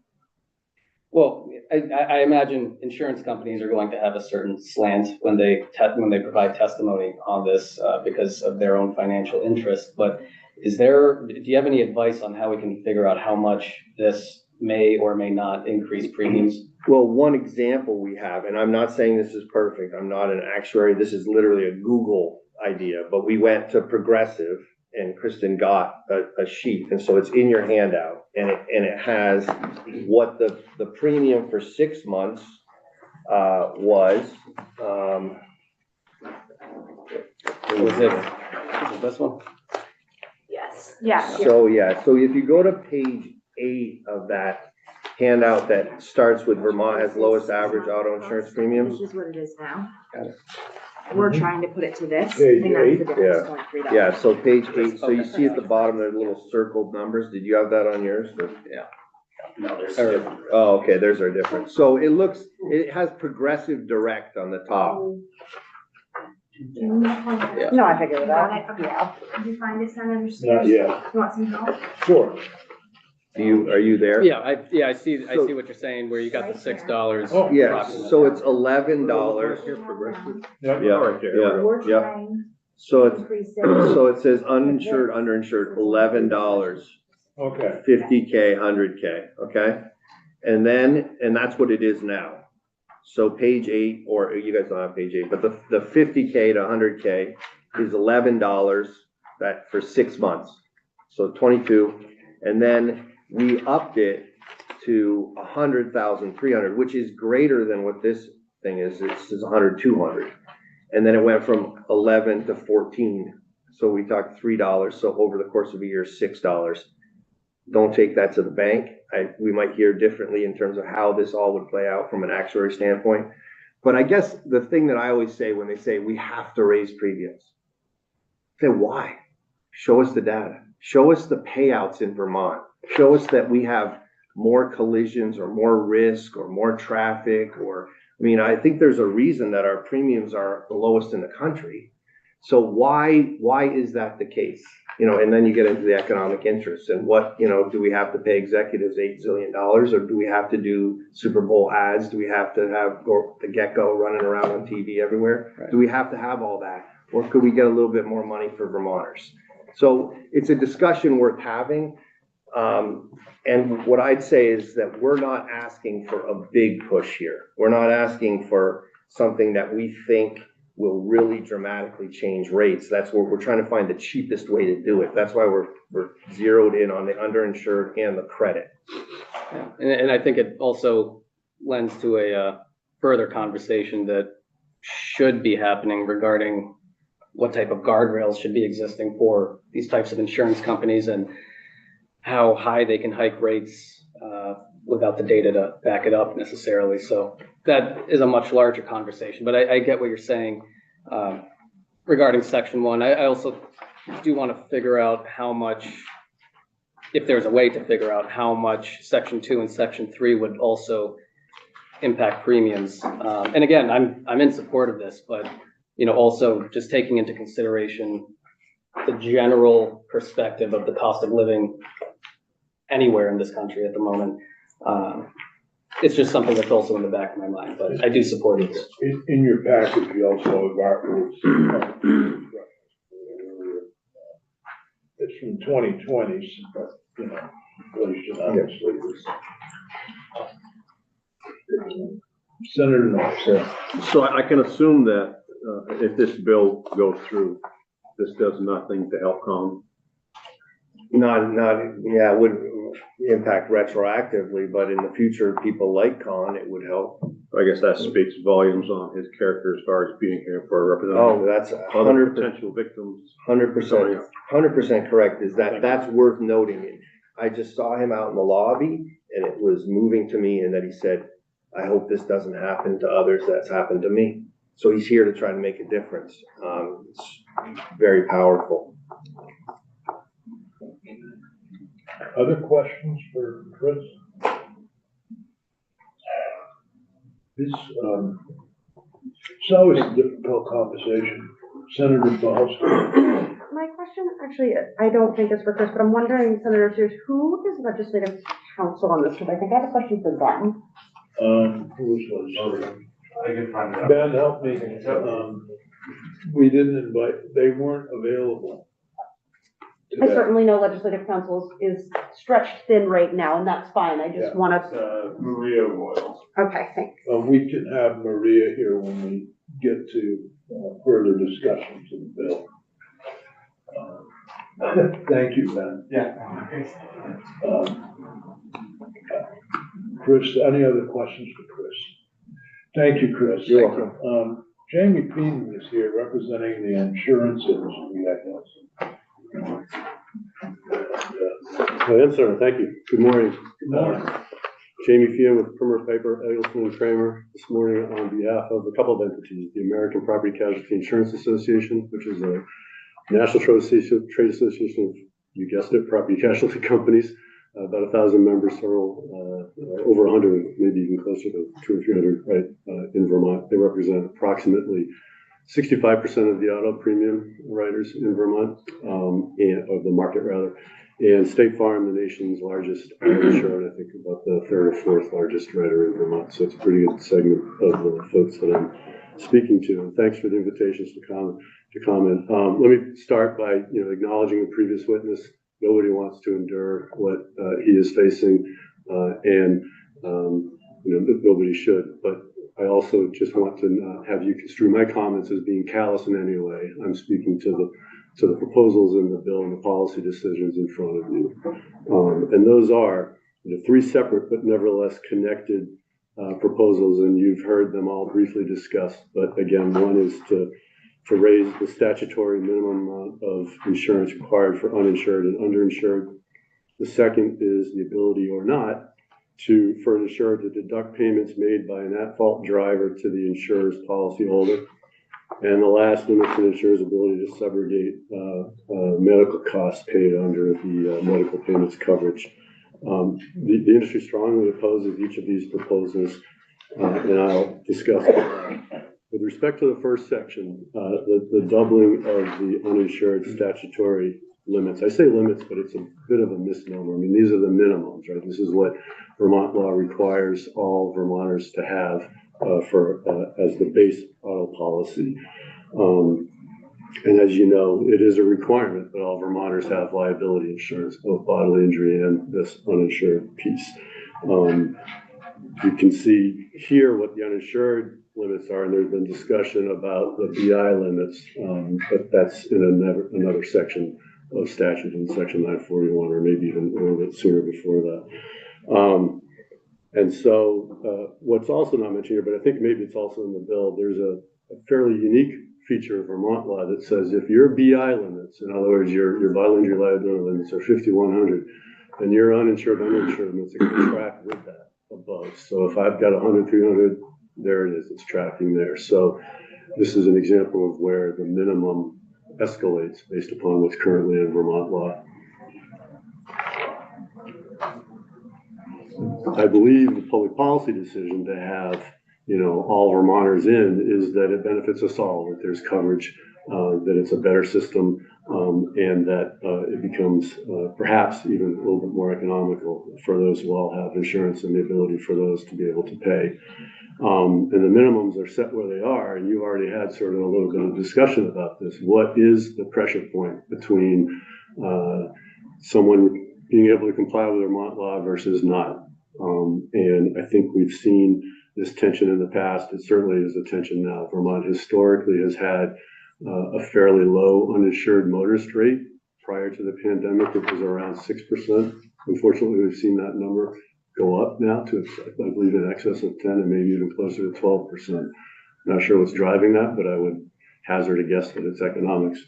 well, I imagine insurance companies are going to have a certain slant when they provide testimony on this because of their own financial interest. But do you have any advice on how we can figure out how much this may or may not increase premiums? Well, one example we have, and I'm not saying this is perfect, I'm not an actuary, this is literally a Google idea, but we went to Progressive and Kristen got a sheet, and so it's in your handout, and it has what the premium for 6 months was. Was it this one? Yes, yeah. So if you go to page 8 of that handout that starts with Vermont has lowest average auto insurance premiums. This is what it is now. Got it. We're trying to put it to this. Page and that's the 8? difference, $23. Yeah, so page 8, so you see at the bottom, there's little circled numbers. Did you have that on yours? Oh, okay, there's our difference. So it has Progressive Direct on the top. Yeah. No, I figured it Got out. it, okay. Yeah. Did you find it, Senator Not Spears? yet. You want some help? Sure. Are you there? Yeah, I see what you're saying, where you got the $6. Oh, Yes, so it's $11. Yep. Yeah, right there. We're Yeah. trying So to increase it. so it says uninsured, underinsured, $11, Okay. 50K, 100K, okay? And that's what it is now. So page 8, or you guys don't have page 8, but the 50K to 100K is $11 that for 6 months. So 22, and then we upped it to 100,000, 300, which is greater than what this thing is. It's 100, 200. And then it went from 11 to 14. So we talked $3. So over the course of a year, $6. Don't take that to the bank. We might hear differently in terms of how this all would play out from an actuary standpoint. But I guess the thing that I always say when they say we have to raise premiums, say why? Show us the data. Show us the payouts in Vermont. Show us that we have more collisions or more risk or more traffic or I mean, I think there's a reason that our premiums are the lowest in the country. So why is that the case? You know, and then you get into the economic interest and what, you know, do we have to pay executives $8 zillion, or do we have to do Super Bowl ads? Do we have to have the gecko running around on TV everywhere? Right. Do we have to have all that? Or could we get a little bit more money for Vermonters? So it's a discussion worth having. And what I'd say is that we're not asking for a big push here. We're not asking for something that we think will really dramatically change rates. That's what we're trying to find the cheapest way to do it. That's why we're zeroed in on the underinsured and the credit. Yeah. And I think it also lends to a further conversation that should be happening regarding what type of guardrails should be existing for these types of insurance companies and how high they can hike rates without the data to back it up necessarily. So that is a much larger conversation, but I get what you're saying regarding section 1. I also do want to figure out how much, if there's a way to figure out how much section 2 and section 3 would also impact premiums. And again, I'm in support of this, but you know, also just taking into consideration the general perspective of the cost of living anywhere in this country at the moment. It's just something that's also in the back of my mind, but I do support it. In your package, you also got it's from 2020, but, you know, inflation obviously was. Senator Norris. So I can assume that if this bill goes through, this does nothing to help Con. Yeah, it wouldn't impact retroactively, but in the future, people like Con, it would help. I guess that speaks volumes on his character as far as being here for a Oh, representative. that's Other potential victims. 100% correct, is that's worth noting. I just saw him out in the lobby and it was moving to me, and that he said, I hope this doesn't happen to others that's happened to me. So he's here to try to make a difference. It's very powerful. Other questions for Chris? This, it's always a difficult conversation. Senator Boswell. My question, actually, I don't think it's for Chris, but I'm wondering, Senator Sears, who is legislative counsel on this? Because I think I have a question for them. Who was I can find out. Ben, help me. We didn't invite, they weren't available I today. certainly know legislative counsel is stretched thin right now, and that's fine. I just Yeah. want to. Maria Royals. Okay, thanks. We can have Maria here when we get to further discussions of the bill. Thank you, Ben. Yeah. Chris, any other questions for Chris? Thank you, Chris. You're welcome. Jamie Peden is here representing the insurance industry, I guess. Yes, sir, thank you. Good morning. Good morning. Jamie Fia with Primer Piper, Eggleston and Kramer, this morning on behalf of a couple of entities, the American Property Casualty Insurance Association, which is a national trade association of, you guessed it, property casualty companies, about 1,000 members, several, over 100, maybe even closer to 200 or 300, right, in Vermont. They represent approximately 65% of the auto premium writers in Vermont, and of the market rather. And State Farm, the nation's largest auto insurer, I think about the third or fourth largest writer in Vermont. So it's a pretty good segment of the folks that I'm speaking to. And thanks for the invitations to comment. Let me start by acknowledging the previous witness. Nobody wants to endure what he is facing, and nobody should. But I also just want to have you construe my comments as being callous in any way. I'm speaking to the proposals in the bill and the policy decisions in front of you. And those are three separate but nevertheless connected proposals, and you've heard them all briefly discussed. But again, one is to raise the statutory minimum amount of insurance required for uninsured and underinsured. The second is the ability or not for an insurer to deduct payments made by an at-fault driver to the insurer's policyholder. And the last limits an insurer's ability to subrogate medical costs paid under the medical payments coverage. The industry strongly opposes each of these proposals. and I'll discuss that. With respect to the first section, the doubling of the uninsured statutory limits, I say limits, but it's a bit of a misnomer. I mean, these are the minimums, right? This is what Vermont law requires all Vermonters to have as the base auto policy. And as you know, it is a requirement that all Vermonters have liability insurance, both bodily injury and this uninsured piece. You can see here what the uninsured limits are, and there's been discussion about the BI limits, but that's in another section of statute, in section 941, or maybe even a little bit sooner before that. And so what's also not mentioned here, but I think maybe it's also in the bill, there's a fairly unique feature of Vermont law that says if your BI limits, in other words, your bodily injury liability limits are 5,100, and your uninsured limits are going to track with that above. So if I've got 100, 300, there it is, it's tracking there. So this is an example of where the minimum escalates based upon what's currently in Vermont law. I believe the public policy decision to have, all Vermonters in is that it benefits us all, that there's coverage, that it's a better system, and that it becomes perhaps even a little bit more economical for those who all have insurance and the ability for those to be able to pay. And the minimums are set where they are, and you already had sort of a little bit of discussion about this. What is the pressure point between someone being able to comply with Vermont law versus not? And I think we've seen this tension in the past. It certainly is a tension now. Vermont historically has had a fairly low uninsured motorist rate. Prior to the pandemic, it was around 6%. Unfortunately, we've seen that number go up now to, I believe, in excess of 10 and maybe even closer to 12%. Not sure what's driving that, but I would hazard a guess that it's economics.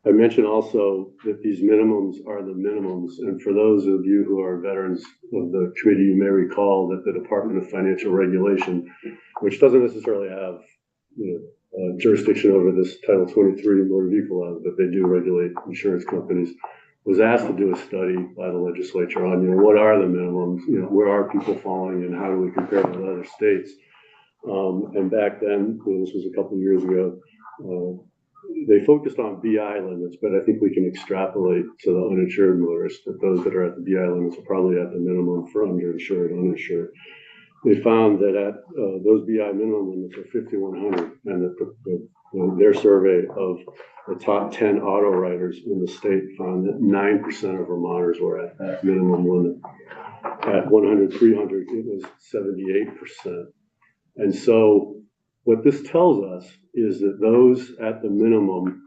I mentioned also that these minimums are the minimums. And for those of you who are veterans of the committee, you may recall that the Department of Financial Regulation, which doesn't necessarily have jurisdiction over this Title 23 motor vehicle law, but they do regulate insurance companies, was asked to do a study by the legislature on, what are the minimums, where are people falling and how do we compare with other states? And back then, this was a couple of years ago, they focused on BI limits, but I think we can extrapolate to the uninsured motorists that those that are at the BI limits are probably at the minimum for underinsured, uninsured. They found that at those BI minimum limits are 5,100, and that their survey of the top 10 auto writers in the state found that 9% of Vermonters were at that minimum limit. At 100, 300, it was 78%. And so what this tells us is that those at the minimum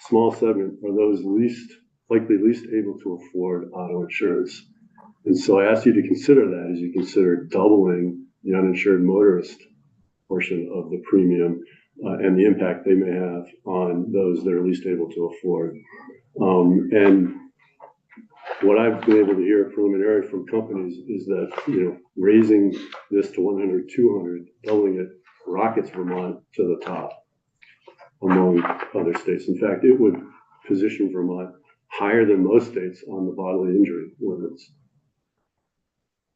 small segment are those least able to afford auto insurance. And so I ask you to consider that as you consider doubling the uninsured motorist portion of the premium and the impact they may have on those that are least able to afford. And what I've been able to hear preliminary from companies is that, raising this to 100, 200, doubling it, rockets Vermont to the top among other states. In fact, it would position Vermont higher than most states on the bodily injury limits.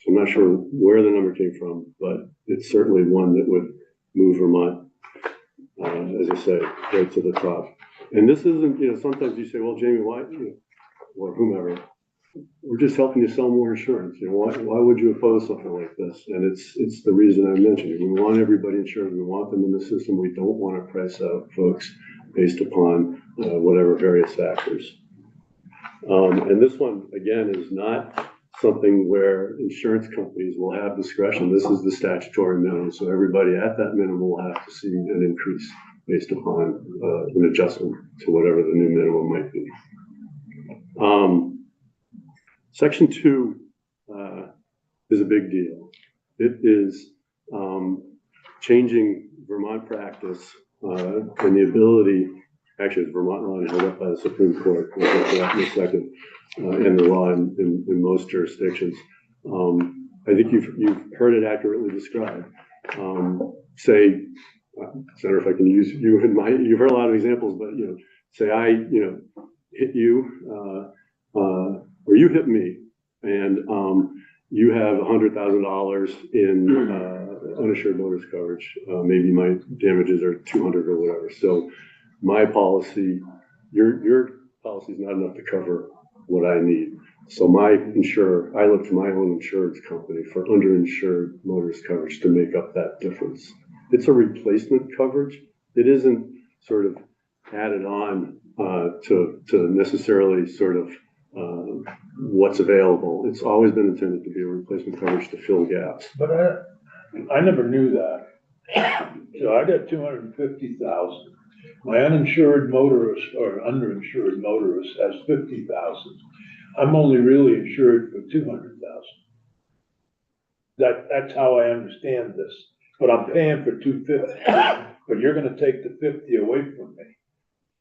So I'm not sure where the number came from, but it's certainly one that would move Vermont, as I say, right to the top. And this isn't, sometimes you say, well, Jamie, why, or whomever, we're just helping you sell more insurance. Why would you oppose something like this? And it's the reason I mentioned it. We want everybody insured. We want them in the system. We don't want to price out folks based upon whatever various factors. And this one, again, is not something where insurance companies will have discretion. This is the statutory minimum. So everybody at that minimum will have to see an increase based upon an adjustment to whatever the new minimum might be. Section 2 is a big deal. It is changing Vermont practice and the ability, actually it's Vermont law held up by the Supreme Court, we'll get to that in a second, and the law in most jurisdictions. I think you've heard it accurately described. Say, Senator, if I can use you in you've heard a lot of examples, but say I hit you, or you hit me, and you have $100,000 in, uninsured motorist coverage. Maybe my damages are 200 or whatever. So my policy, your policy is not enough to cover what I need. So my insurer, I look to my own insurance company for underinsured motorist coverage to make up that difference. It's a replacement coverage. It isn't sort of added on to necessarily sort of what's available. It's always been intended to be a replacement coverage to fill gaps. But I never knew that. So I got 250,000. My uninsured motorist or underinsured motorist has 50,000. I'm only really insured for 200,000. That's how I understand this, but I'm paying for 250, but you're gonna take the 50 away from me.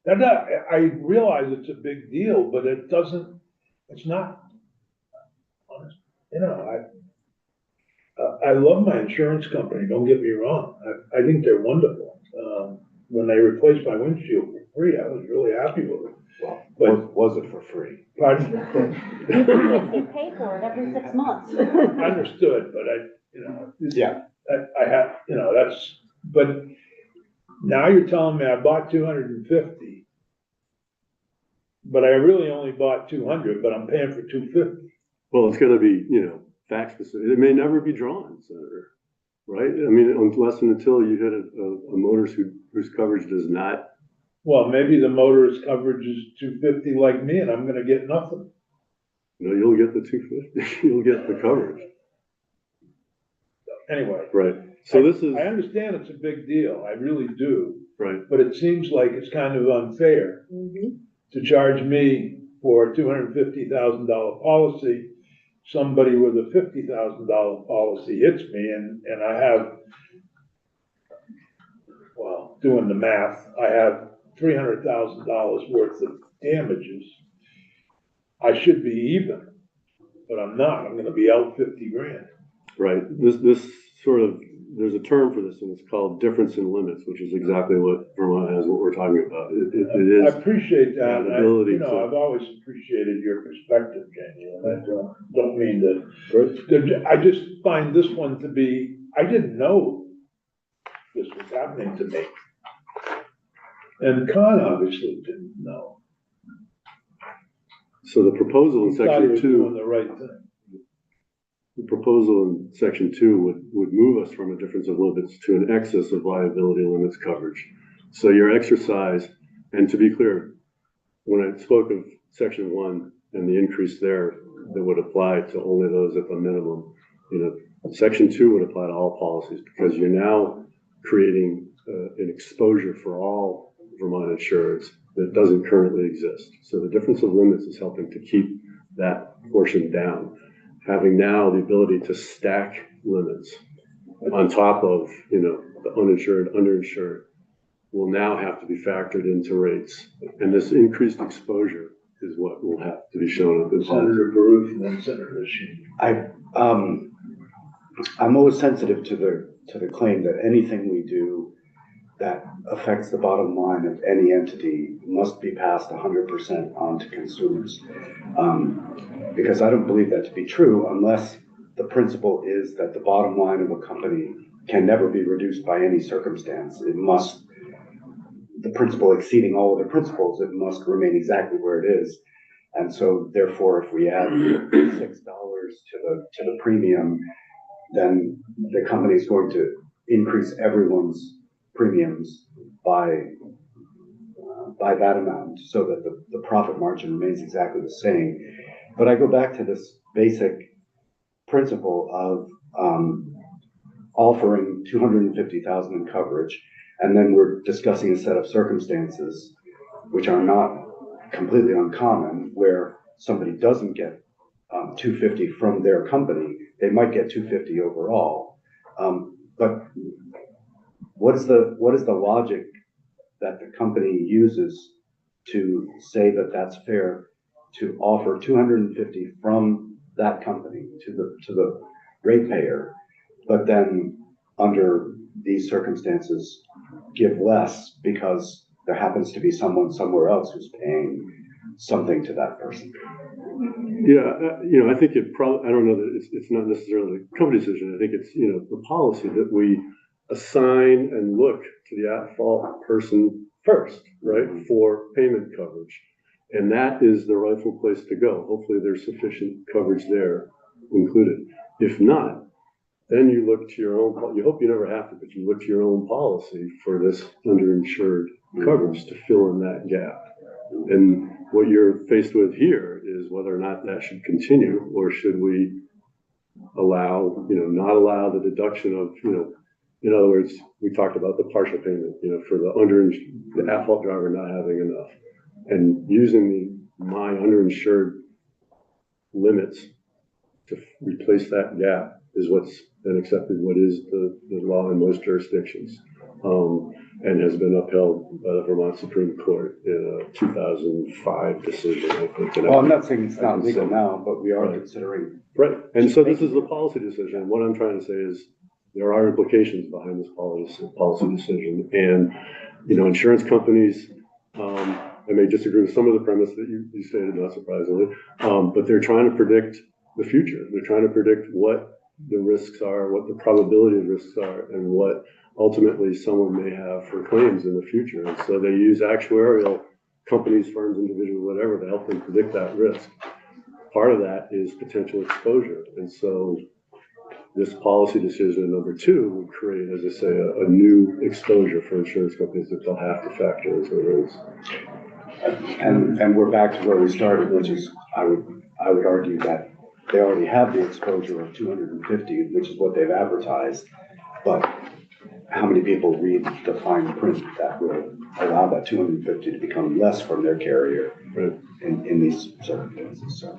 And I realize it's a big deal, but it's not, honest. You know, I love my insurance company, don't get me wrong. I think they're wonderful. When they replaced my windshield for free, I was really happy with it. Well, But- was it for free? Pardon? You pay for it every 6 months. Understood, but Yeah. I have, but now you're telling me I bought 250. But I really only bought 200, but I'm paying for 250. Well, it's gonna be, fact specific. It may never be drawn, Senator, right? I mean, unless and until you hit a motorist whose coverage does not. Well, maybe the motorist coverage is 250 like me and I'm gonna get nothing. You'll get the 250, you'll get the coverage. Anyway. Right, so this is, I understand it's a big deal, I really do, right, but it seems like it's kind of unfair to charge me for a $250,000 policy. Somebody with a $50,000 policy hits me and I have, well, doing the math, I have $300,000 worth of damages. I should be even, but I'm not. I'm gonna be out 50 grand. right. This sort of, there's a term for this, and it's called difference in limits, which is exactly what Vermont has, what we're talking about. It I is, appreciate that. the ability to- I've always appreciated your perspective, Jamie, and I don't mean to. I just find this one to be, I didn't know this was happening to me. And Con obviously didn't know. so the proposal in He thought he section was doing 2, the right thing. the proposal in section 2 would move us from a difference of limits to an excess of liability limits coverage. So your exercise, and to be clear, when I spoke of section 1 and the increase there that would apply to only those at the minimum, section 2 would apply to all policies because you're now creating an exposure for all Vermont insureds that doesn't currently exist. So the difference of limits is helping to keep that portion down. Having now the ability to stack limits on top of, the uninsured, underinsured will now have to be factored into rates. And this increased exposure is what will have to be shown up in policy. Senator Baruch and then Senator Sheen. I'm always sensitive to the claim that anything we do that affects the bottom line of any entity must be passed 100% on to consumers. Because I don't believe that to be true unless the principle is that the bottom line of a company can never be reduced by any circumstance. It must, the principle exceeding all other principles, it must remain exactly where it is. And so therefore, if we add $6 to the premium, then the company is going to increase everyone's premiums by that amount so that the profit margin remains exactly the same. But I go back to this basic principle of offering 250,000 in coverage, and then we're discussing a set of circumstances which are not completely uncommon, where somebody doesn't get 250 from their company. They might get 250 overall, but what is the logic that the company uses to say that that's fair to offer 250 from that company to the ratepayer, but then under these circumstances give less because there happens to be someone somewhere else who's paying something to that person? I think it probably, I don't know that it's not necessarily a company decision. I think it's, the policy that we assign and look to the at-fault person first, right, for payment coverage. And that is the rightful place to go. Hopefully there's sufficient coverage there included. If not, then you look to your own, you hope you never have to, but you look to your own policy for this underinsured coverage to fill in that gap. And what you're faced with here is whether or not that should continue, or should we allow, not allow the deduction of, in other words, we talked about the partial payment, for the at-fault driver not having enough, and using my underinsured limits to replace that gap is what's been accepted, what is the law in most jurisdictions, and has been upheld by the Vermont Supreme Court in a 2005 decision, I think. Well, I'm not saying it's not legal now, but we are Right. considering. Right, and so this is the policy decision. What I'm trying to say is there are implications behind this policy decision, and insurance companies. I may disagree with some of the premise that you stated, not surprisingly, but they're trying to predict the future. They're trying to predict what the risks are, what the probability of risks are, and what ultimately someone may have for claims in the future. And so they use actuarial companies, firms, individuals, whatever, to help them predict that risk. Part of that is potential exposure. And so this policy decision number 2 would create, as I say, a new exposure for insurance companies that they'll have to factor into the risk. And we're back to where we started, which is, I would argue that they already have the exposure of 250, which is what they've advertised. But how many people read the fine print that will allow that 250 to become less from their carrier in these circumstances? So,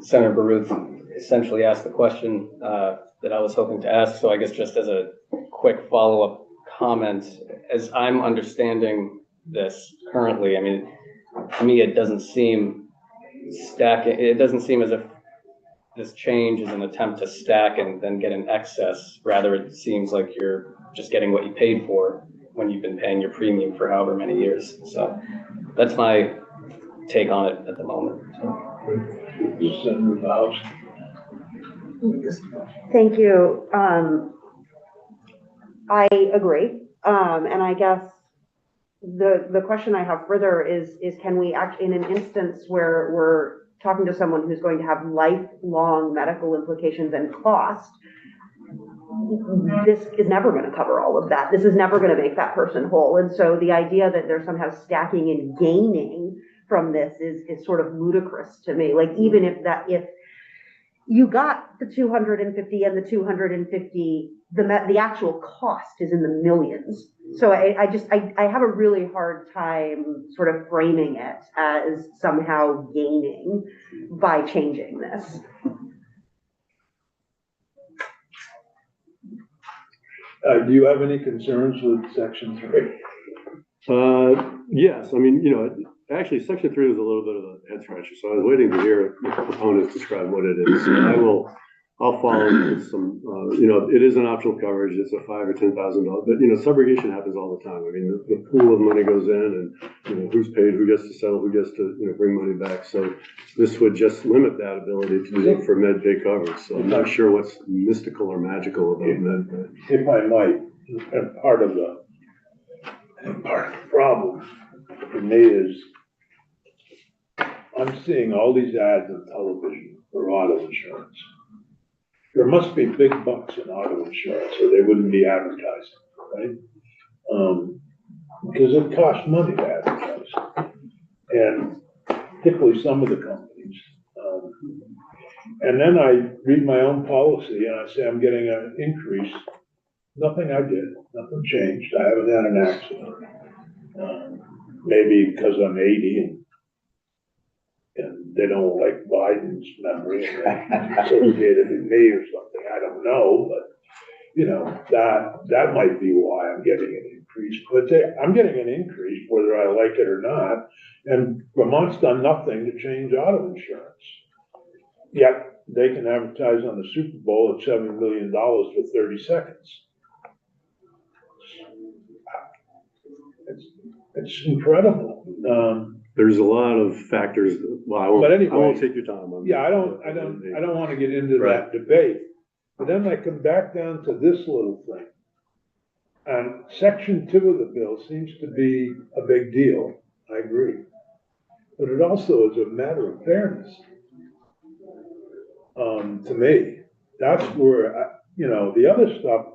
Senator Baruth essentially asked the question that I was hoping to ask. So I guess just as a quick follow-up comment, as I'm understanding this currently, to me, it doesn't seem it doesn't seem as if this change is an attempt to stack and then get an excess. Rather, it seems like you're just getting what you paid for when you've been paying your premium for however many years. So that's my take on it at the moment. Thank you. I agree. And I guess the question I have further is can we act in an instance where we're talking to someone who's going to have lifelong medical implications and cost? This is never going to cover all of that. This is never going to make that person whole. And so the idea that they're somehow stacking and gaining from this is sort of ludicrous to me. Like, even if you got the 250 and the 250, the actual cost is in the millions. So I have a really hard time sort of framing it as somehow gaining by changing this. Do you have any concerns with Section 3? Yes, actually, Section 3 was a little bit of a head scratcher, so I was waiting to hear the proponents describe what it is. So I'll follow with some, it is an optional coverage. It's a $5,000 or $10,000, but subrogation happens all the time. The pool of money goes in, and who's paid, who gets to settle, who gets to bring money back. So this would just limit that ability to do it for med pay coverage. So I'm not sure what's mystical or magical about med pay. If I might, and part of the problem for me is I'm seeing all these ads on television for auto insurance. There must be big bucks in auto insurance, or they wouldn't be advertising, right? Because it costs money to advertise, and particularly some of the companies. And then I read my own policy and I say I'm getting an increase. Nothing I did, nothing changed. I haven't had an accident. Maybe because I'm 80 and they don't like Biden's memory associated with me or something. I don't know, but that might be why I'm getting an increase. But I'm getting an increase whether I like it or not. And Vermont's done nothing to change auto insurance. Yet they can advertise on the Super Bowl at $7 million for 30 seconds. It's incredible. there's a lot of factors, well, I But won't, I anyway, won't take your time on. Yeah, I don't wanna get into that debate, but then I come back down to this little thing. And section 2 of the bill seems to be a big deal, I agree. But it also is a matter of fairness. To me, that's where, the other stuff,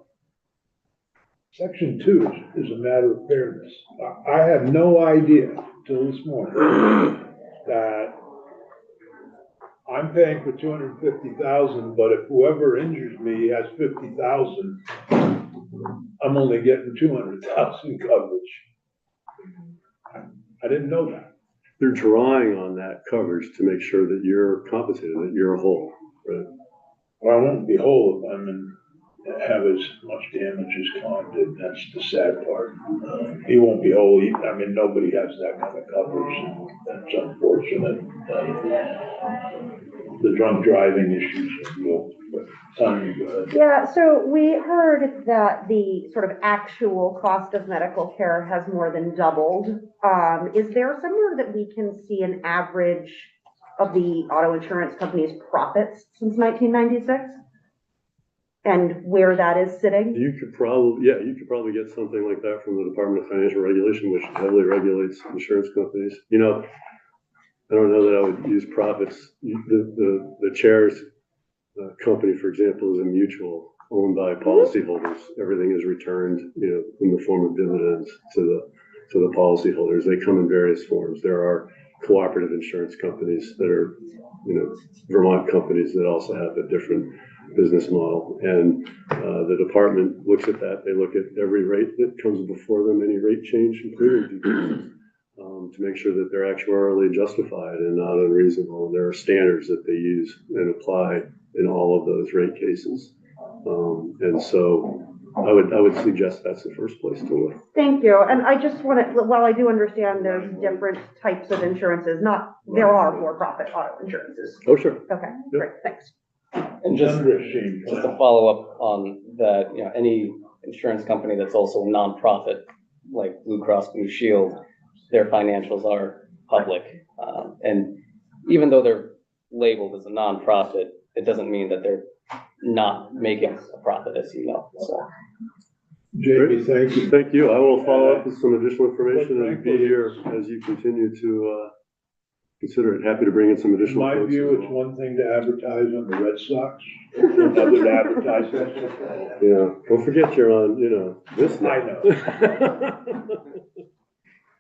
section 2 is a matter of fairness. I had no idea till this morning that I'm paying for 250,000, but if whoever injures me has 50,000, I'm only getting 200,000 coverage. I didn't know that. They're drawing on that coverage to make sure that you're compensated, that you're whole, right? Well, I won't be whole if I'm have as much damage as Con did. That's the sad part. He won't be whole. Nobody has that kind of coverage, and that's unfortunate. The drunk driving issues are real, but you go ahead. Yeah, so we heard that the sort of actual cost of medical care has more than doubled. Is there somewhere that we can see an average of the auto insurance company's profits since 1996? And where that is sitting? You could probably get something like that from the Department of Financial Regulation, which heavily regulates insurance companies. I don't know that I would use profits. The chair's company, for example, is a mutual owned by policyholders. Everything is returned, in the form of dividends to the policyholders. They come in various forms. There are cooperative insurance companies that are, Vermont companies that also have a different business model. And the department looks at that. They look at every rate that comes before them, any rate change, including decreases, to make sure that they're actuarially justified and not unreasonable. And there are standards that they use and apply in all of those rate cases. And so I would suggest that's the first place to look. Thank you. And I just want to, while I do understand there's different types of insurances, there are for-profit auto insurances. Oh, sure. Okay, great, thanks. And just to follow up on that, any insurance company that's also a nonprofit, like Blue Cross Blue Shield, their financials are public. And even though they're labeled as a nonprofit, it doesn't mean that they're not making a profit, as you know, so. JP, thank you. Thank you. I will follow up with some additional information and be here as you continue to consider it. Happy to bring in some In additional. my view, it's one thing to advertise on the Red Sox, another to advertise. Yeah, don't forget you're on, this now. I know.